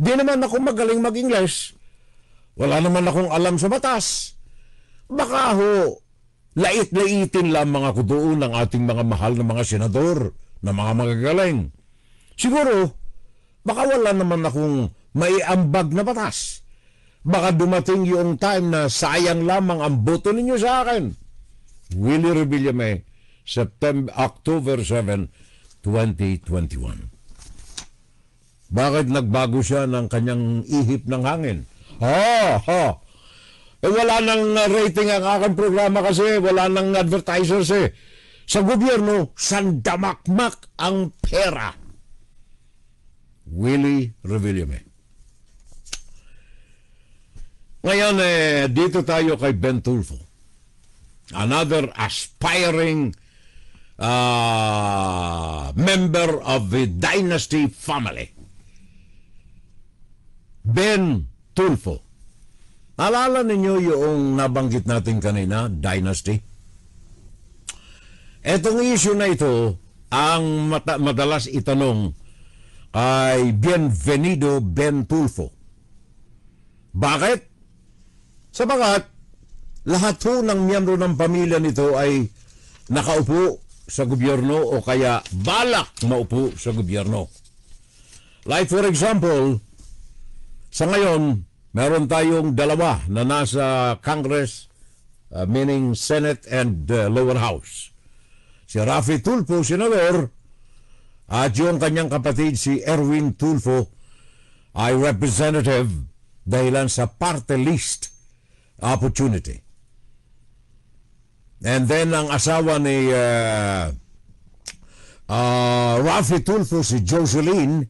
A: Di naman ako magaling mag-Ingles. Wala naman akong alam sa batas. Baka ho, lait-laitin lang mga kudoon ng ating mga mahal na mga senador, na mga magagaling. Siguro, baka wala naman akong maiambag na batas. Baka dumating yung time na sayang lamang ang boto ninyo sa akin. Willie Revillame, October 7, 2021. Bakit nagbago siya ng kanyang ihip ng hangin? Wala nang rating ang aking programa kasi wala nang advertisers eh. Sa gobyerno, sandamakmak ang pera. Willie Revillame. Ngayon dito tayo kay Ben Tulfo. Another aspiring member of the dynasty family. Ben Tulfo. Alala ninyo yung nabanggit natin kanina, dynasty? Etong issue na ito, ang madalas itanong ay Bienvenido Ben Tulfo. Bakit? Sabagat, lahat ho ng miyembro ng pamilya nito ay nakaupo sa gobyerno o kaya balak maupo sa gobyerno. Like for example, sa ngayon, meron tayong dalawa na nasa Congress, meaning Senate and Lower House. Si Rafi Tulfo, senador, at yung kanyang kapatid si Erwin Tulfo ay representative dahilan sa party list opportunity. And then ang asawa ni Rafi Tulfo, si Jocelyn,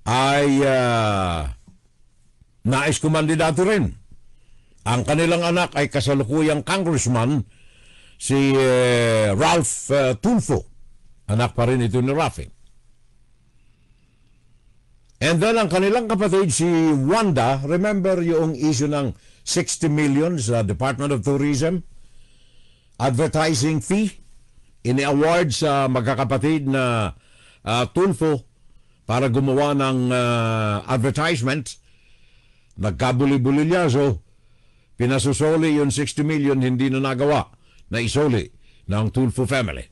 A: ay nais kumandidato rin. Ang kanilang anak ay kasalukuyang congressman, si Ralph Tulfo. Anak pa rin ito ni Rafi. And then ang kanilang kapatid, si Wanda, remember yung issue ng 60 million sa Department of Tourism? Advertising fee? Ini-award sa magkakapatid na Tulfo para gumawa ng advertisement. Nagkabuli-bulilyaso. Pinasusoli yung 60 million, hindi na nagawa na isoli ng Tulfo family.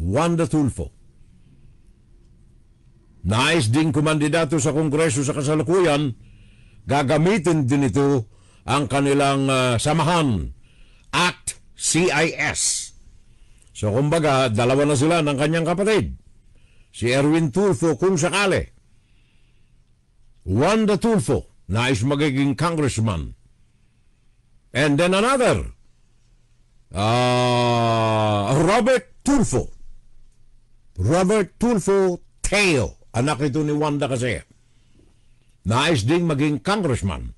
A: Wanda Tulfo. Nais ding kumandidato sa Kongreso sa kasalukuyan, gagamitin din ito ang kanilang samahan, ACT CIS. So kumbaga, dalawa na sila ng kanyang kapatid. Si Erwin Tulfo kung sakali. Wanda Tulfo, nais magiging congressman. And then another, Robert Tulfo. Robert Tulfo Teo. Anak ito ni Wanda kasi. Nais ding maging congressman.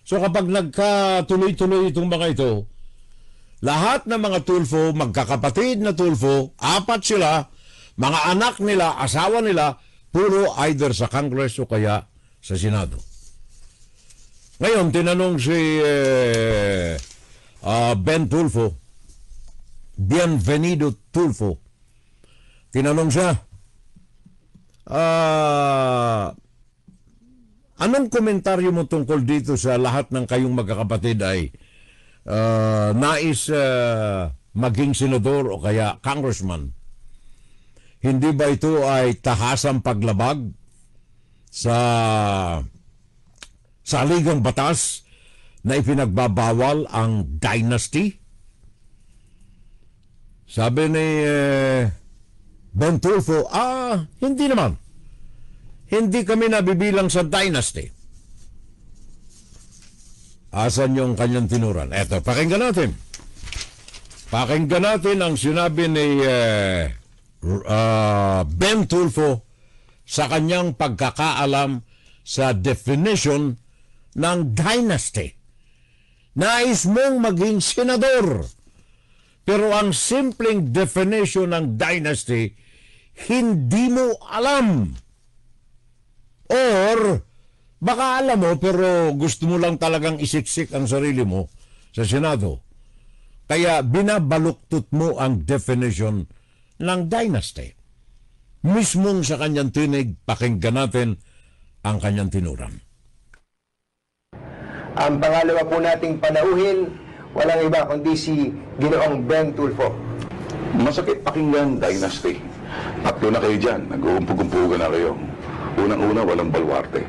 A: So kapag nagkatuloy-tuloy itong mga ito, lahat ng mga Tulfo, magkakapatid na Tulfo, 4 sila, mga anak nila, asawa nila, puro either sa Congress o kaya sa Senado. Ngayon, tinanong si Ben Tulfo, Bienvenido Tulfo, tinanong siya, anong komentaryo mo tungkol dito sa lahat ng kayong magkakapatid ay nais maging senador o kaya congressman? Hindi ba ito ay tahasang paglabag sa saligang batas na ipinagbabawal ang dynasty? Sabi ni Ben Tulfo, hindi naman. Hindi kami nabibilang sa dynasty. Asan yung kanyang tinuran? Eto, pakinggan natin. Pakinggan natin ang sinabi ni Ben Tulfo sa kanyang pagkakaalam sa definition ng dynasty. Nais mong maging senador. Pero ang simpleng definition ng dynasty, hindi mo alam. Or, baka alam mo pero gusto mo lang talagang isiksik ang sarili mo sa Senado. Kaya binabaluktot mo ang definition ng dynasty. Mismong sa kanyang tinig, pakinggan natin ang kanyang tinuran.
G: Ang pangalawa po nating panauhin, walang iba kundi si Ginoong Ben Tulfo.
H: Masakit pakinggan, dynasty. Tatlo na kayo dyan, nag-uumpog-umpugan na kayo. Unang-una, walang baluarte.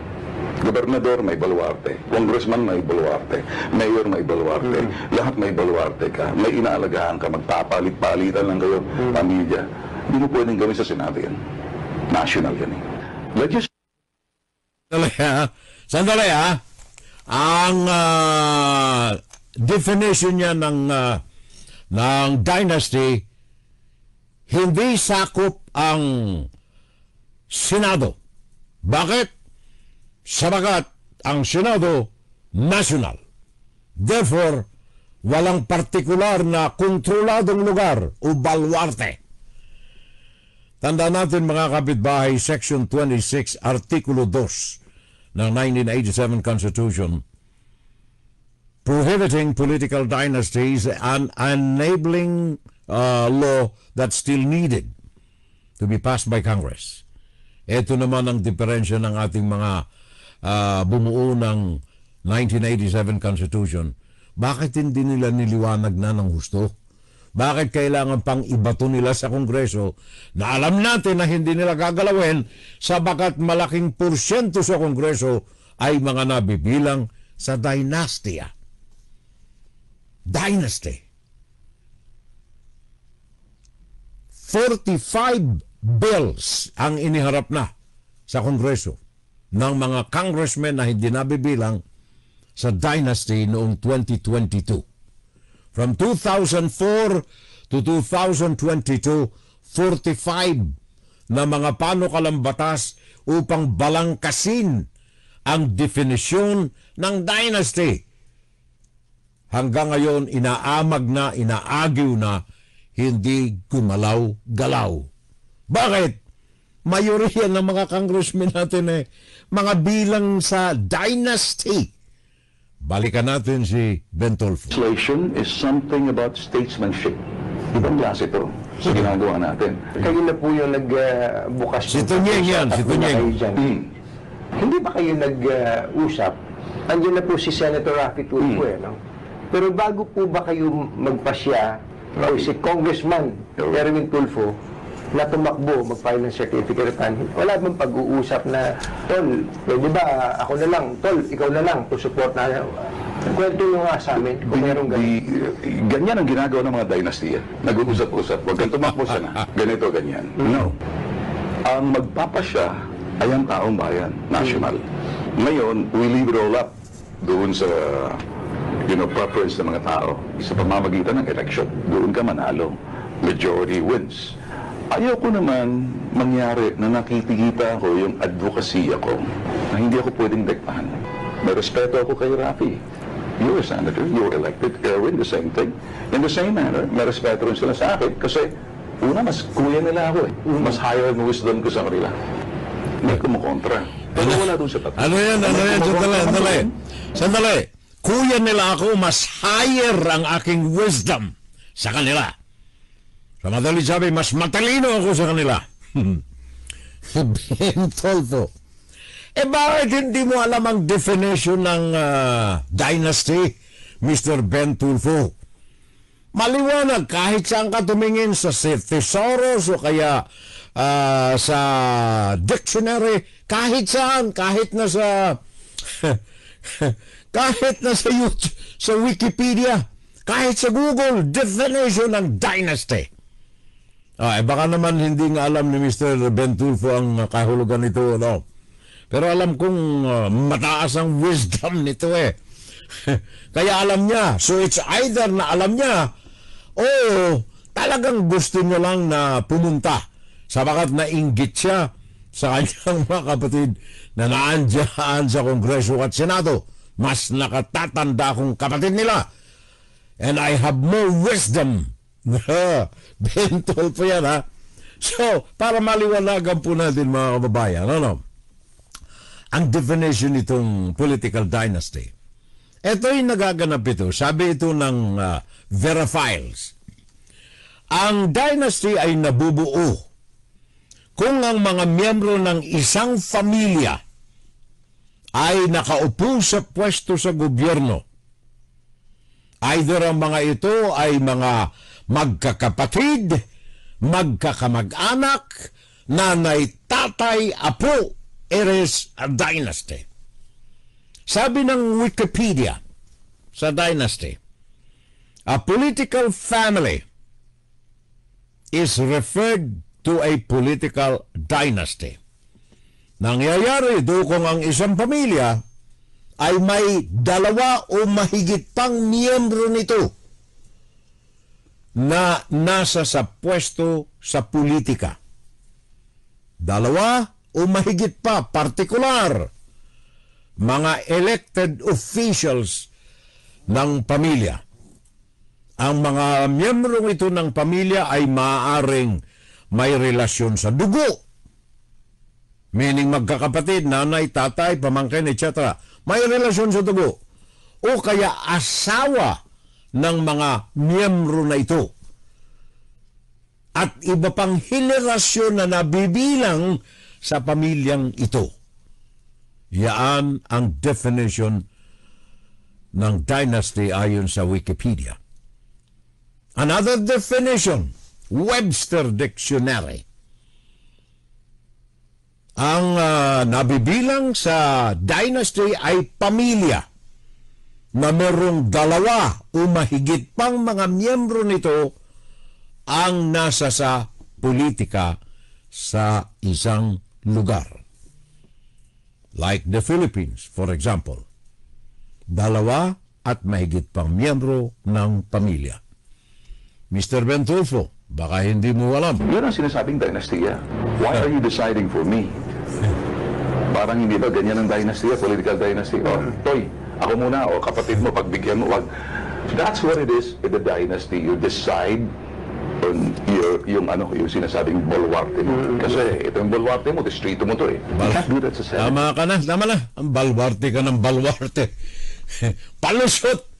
H: Gobernador, may baluarte. Congressman, may baluarte. Mayor, may baluarte. Lahat may baluarte ka. May inaalagaan ka. Magpapalit-palitan lang kayo, pamilya. Hindi mo pwedeng gawin sa Senado yan. National yan eh.
A: Sandali ha. Ang definition niya ng dynasty, hindi sakop ang Senado. Bakit? Sabagat ang Senado, national. Therefore, walang partikular na kontroladong lugar o baluarte. Tanda natin mga kapitbahay, Section 26, Artikulo 2 ng 1987 Constitution, prohibiting political dynasties and enabling law that's still needed to be passed by Congress. Ito naman ang diferensya ng ating mga bumuo ng 1987 Constitution. Bakit hindi nila niliwanag na ng husto? Bakit kailangan pang ibato nila sa Kongreso na alam natin na hindi nila gagalawin sabagat malaking porsyento sa Kongreso ay mga nabibilang sa dynasty. 45 bills ang iniharap na sa Kongreso ng mga congressmen na hindi nabibilang sa dynasty noong 2022. From 2004 to 2022, 45 na mga panukalang batas upang balangkasin ang definisyon ng dynasty. Hanggang ngayon, inaamag na, inaagiw na, hindi gumalaw-galaw. Bakit? Mayoriya ng mga congressmen natin mga bilang sa dynasty. Balikan natin si Ben Tulfo.
H: Legislation is something about statesmanship. Ibang klase ito sa ginagawa natin.
G: Kayo na po yung nagbukas.
A: Si Tunyeng yan, si Tunyeng.
G: Hindi ba kayo nag-usap? Andiyan na po si Senator Raffy Tulfo no? Pero bago po ba kayo magpasya o si Congressman Erwin Tulfo na tumakbo, mag-file ng certificate of funding, wala bang pag-uusap na, Tol, pwede ba ako na lang, Tol, ikaw na lang to support na, kwento nyo nga sa amin kung merong ganyan.
H: Ganyan ang ginagawa ng mga dynastiya. Nag-uusap-usap. Huwag kang tumakbo sana. Ganito, ganyan. No. Ang magpapasya ay ang taong bayan, national. Ngayon, we leave it all up doon sa preference ng mga tao. Sa pamamagitan ng election, doon ka manalo. Majority wins. Ayoko naman mangyari na nakikita ko yung advokasya ko na hindi ako pwedeng dektahan. May respeto ako kay Raffy. You're a senator, you're elected. Erwin, the same thing. In the same manner, may respeto rin sila sa akin kasi una, mas kuya nila ako Mas higher ang wisdom ko sa kanila. Hindi ko makontra. Pero wala doon sa tatlo.
A: Ano yan? Sandali. Kuya nila ako, mas higher ang aking wisdom sa kanila. Sa madali sabi, mas matalino ako sa kanila. Ben Tulfo. Bakit hindi mo alam ang definition ng dynasty, Mr. Ben Tulfo? Maliwanag, kahit saan ka tumingin sa thesaurus o kaya sa dictionary, kahit saan, kahit na sa kahit na sa YouTube, sa Wikipedia, kahit sa Google, definition ng dynasty. Baka naman hindi nga alam ni Mr. Ben Tulfo ang kahulugan nito, no? Pero alam kong mataas ang wisdom nito Kaya alam niya. So it's either na alam niya o talagang gusto niya lang na pumunta sabagat nainggit siya sa kanyang mga kapatid na naandyan sa Kongreso at Senado. Mas nakatatanda akong kapatid nila. And I have more wisdom. Ben Tulfo yan, ha? So, para maliwanagan po natin mga kababayan, ang definition nitong political dynasty. Ito yung nagaganap ito. Sabi ito ng Verifiles. Ang dynasty ay nabubuo kung ang mga miyembro ng isang pamilya ay nakaupo sa pwesto sa gobyerno. Either ang mga ito ay mga magkakapatid, magkakamag-anak, nanay, tatay, apo. It is a dynasty. Sabi ng Wikipedia sa dynasty, a political family is referred to a political dynasty. Nangyayari do kung ang isang pamilya ay may dalawa o mahigit pang miyembro nito na nasa sa pwesto sa politika. Dalawa o mahigit pa, partikular, mga elected officials ng pamilya. Ang mga miyembro ito ng pamilya ay maaaring may relasyon sa dugo. Meaning magkakapatid, nanay, tatay, pamangkin, etc. May relasyon sa dugo. O kaya asawa ng mga miyembro na ito. At iba pang henerasyon na nabibilang sa pamilyang ito. Yan ang definition ng dynasty ayon sa Wikipedia. Another definition, Webster Dictionary. Ang nabibilang sa dynasty ay pamilya na merong dalawa o mahigit pang mga miyembro nito ang nasa sa politika sa isang lugar. Like the Philippines, for example. Dalawa at mahigit pang miyembro ng pamilya. Mr. Bentulfo, baka hindi mo alam.
H: Yun ang sinasabing dynastiya. Why are you deciding for me? Parang hindi ba ganyan ang dynastiya, political dynasty? O, Toy, ako muna, o kapatid mo, pagbigyan mo, wag. That's what it is in the dynasty. You decide on yung sinasabing bulwarte mo. Kasi ito yung bulwarte mo, distrito mo to eh. You can't do that sa Senate.
A: Tama na. Ang balwarte ka ng balwarte. Palusot.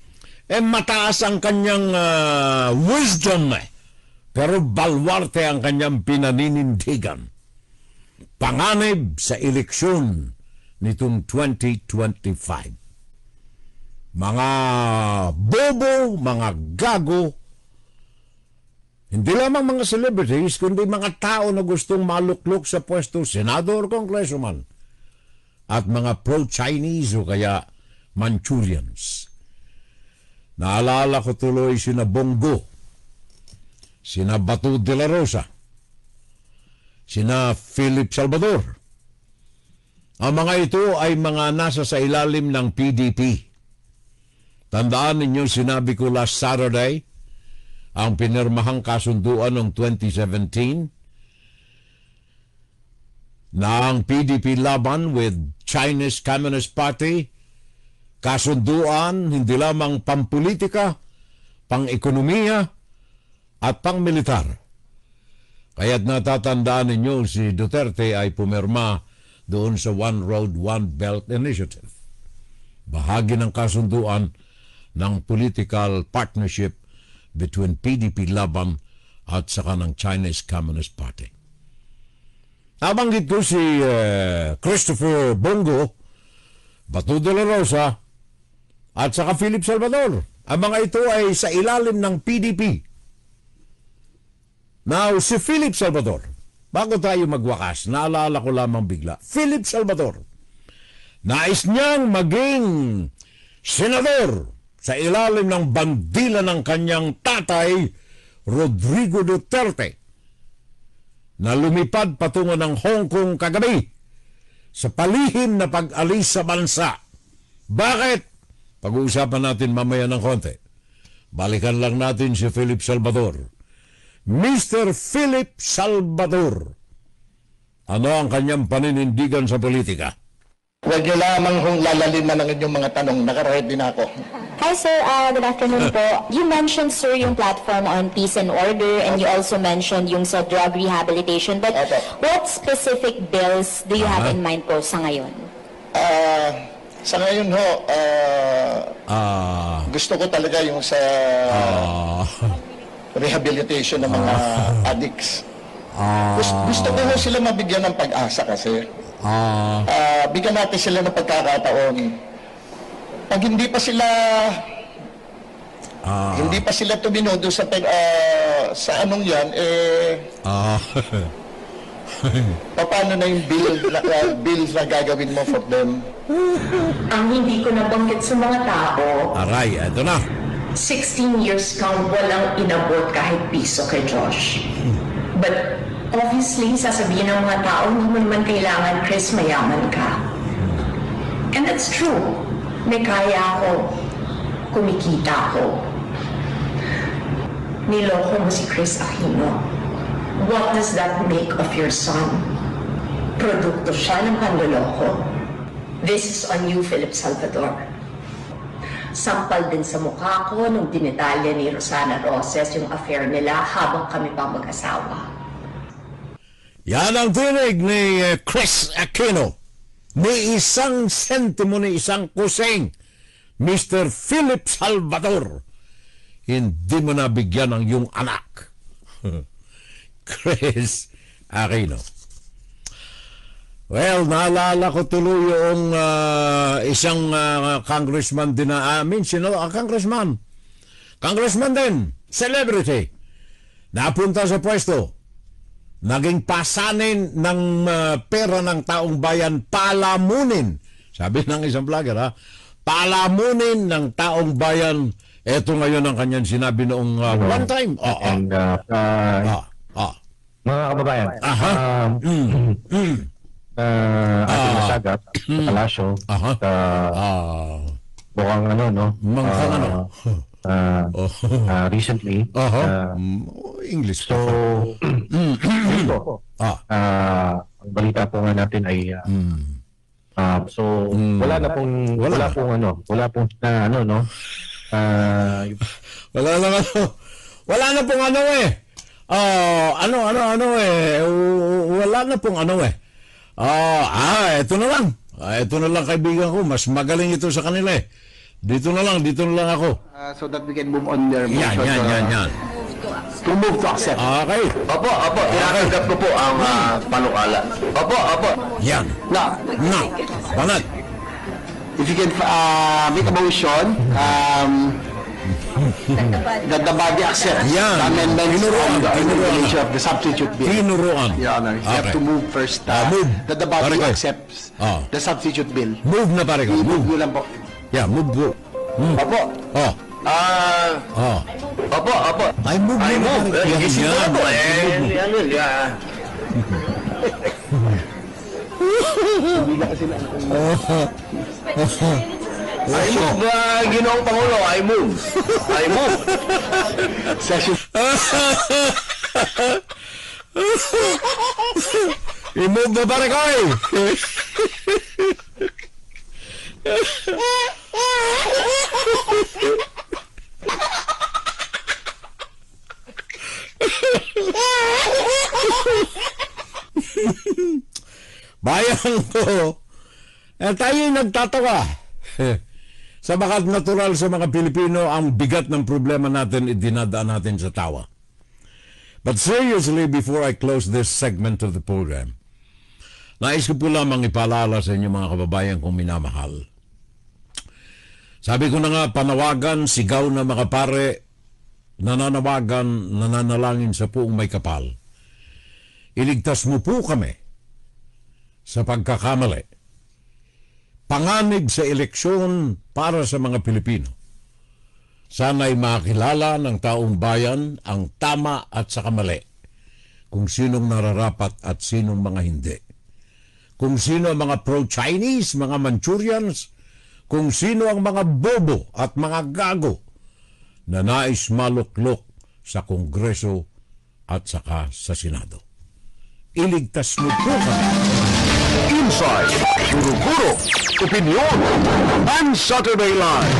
A: Mataas ang kanyang wisdom eh. Pero balwarte ang kanyang pinaninindigan. Panganib sa eleksyon nitong 2025. Mga bobo, mga gago, hindi lamang mga celebrities, kundi mga tao na gustong maluklok sa pwesto, senador, congressman, at mga pro-Chinese o kaya Manchurians. Naalala ko tuloy sina Bongo, sina Bato de la Rosa, sina Philip Salvador. Ang mga ito ay mga nasa sa ilalim ng PDP. Tandaan ninyo, sinabi ko last Saturday, ang pinirmahang kasunduan ng 2017 na ang PDP laban with Chinese Communist Party, kasunduan hindi lamang pampolitika, pang-ekonomiya at pang-militar. Kaya't natatandaan ninyo si Duterte ay pumirma doon sa One Road, One Belt Initiative. Bahagi ng kasunduan ng political partnership between PDP laban at saka ng Chinese Communist Party. Nabanggit ko si Christopher Bongo, Bato de la Rosa, at saka Philip Salvador. Ang mga ito ay sa ilalim ng PDP. Now, si Philip Salvador, bago tayo magwakas, naalala ko lamang bigla, Philip Salvador, nais niyang maging senador sa ilalim ng bandila ng kanyang tatay, Rodrigo Duterte, na lumipad patungo ng Hong Kong kagabi sa palihim na pag-alis sa bansa. Bakit? Pag-uusapan natin mamaya ng konti. Balikan lang natin si Philip Salvador. Mr. Philip Salvador, ano ang kanyang paninindigan sa politika?
D: Huwag niyo lamang kung lalaliman ng inyong mga tanong. Nakaready na ako.
I: Hi sir, good afternoon po. You mentioned sir yung platform on peace and order and you also mentioned yung sa drug rehabilitation. But what specific bills do you have in mind po sa ngayon?
D: Sa ngayon ho, gusto ko talaga yung sa rehabilitation ng mga addicts. Gusto ko ho sila mabigyan ng pag-asa kasi. Bigyan natin sila ng pagkakataon. Pag hindi pa sila tuminodo sa anong yan, paano na yung bills na gagawin mo for them?
J: Ang hindi ko nabanggit sa mga tao,
A: Aray, ito na.
J: 16 years kang walang inabot kahit piso kay Josh. But obviously, sasabihin ng mga tao, hindi mo naman kailangan, Chris, mayaman ka. And that's true. May kaya ako. Kumikita ako. Niloko mo si Chris Aquino. What does that make of your son? Produkto siya ng panloloko. This is on you, Philip Salvador. Sampal din sa mukha ko nung dinetalya ni Rosana Roses yung affair nila habang kami pa mag-asawa.
A: Yan ang tinig ni Chris Aquino. Ni isang sentimo, ni isang kusing, Mr. Philip Salvador. Hindi mo nabigyan ng iyong anak. Chris Aquino. Well, naalala ko tuloy yung isang congressman din na congressman din, celebrity, napunta sa pwesto, naging pasanin ng pera ng taong bayan, palamunin. Sabi ng isang vlogger, palamunin ng taong bayan. Ito ngayon ang kanyang sinabi noong one time.
G: Mga kababayan, ating nasagap sa palasyo, mukhang recently,
A: English.
G: so, ang balita po nga natin ay, wala na pong, wala pong
A: ito na lang. Ito na lang, kaibigan ko. Mas magaling ito sa kanila eh. Dito na lang ako.
D: So that we can move on their
A: Yan.
D: To move to accept.
A: Okay.
B: Opo, tinatanggap ko po ang panukala. Opo.
A: Yan.
D: Now,
A: Banat.
D: if you can make a motion, that the body accepts
A: Yan.
D: the amendments on the implementation of the substitute bill.
A: Tinuruan.
D: Your Honor, you have to move first
A: move.
D: that the body
A: Pare ko.
D: accepts the substitute bill.
A: Move na pare ko.
D: Move
A: Move.
D: nyo lang po.
A: Yeah, move.
B: Opo. Opo.
A: I move.
B: I move. Isip ko po I move, Ginoong Pangulo. I move.
D: Session.
A: I-move na pare ko eh. Bayan ko, tayo nagtatawa. Sa bakat natural sa mga Pilipino, ang bigat ng problema natin, idinadaan natin sa tawa. But seriously, before I close this segment of the program, nais ko po lamang ipaalala sa inyo mga kababayan kong minamahal. Sabi ko na nga, panawagan, sigaw na mga pare, nananawagan, nananalangin sa puong may kapal. Iligtas mo po kami sa pagkakamali. Panganib sa eleksyon para sa mga Pilipino. Sana'y makilala ng taong bayan ang tama at saka mali. Kung sinong nararapat at sinong mga hindi. Kung sino ang mga pro-Chinese, mga Manchurians, kung sino ang mga bobo at mga gago na nais maluklok sa Kongreso at saka sa Senado. Iligtas mo po kami.
B: Inside, Guro-Guro, Opinion, and Saturday Live.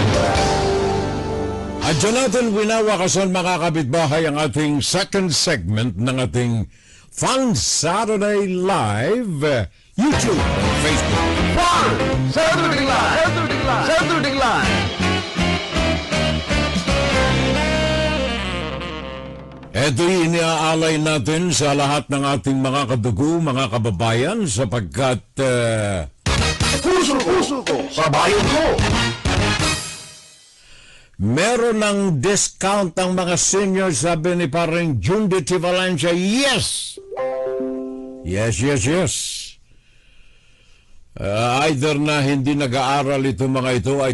A: At dyan natin winawakasan mga kapitbahay ang ating second segment ng ating Fun Saturday Live YouTube and Facebook.
B: Saturday Live.
A: Ito'y iniaalay natin sa lahat ng ating mga kadugo, mga kababayan, sapagkat
B: Puso ko sa bayan ko.
A: meron ng discount ang mga seniors, sabi ni parang June de Valencia. Yes! Yes. Either na hindi nag-aaral itong mga ito ay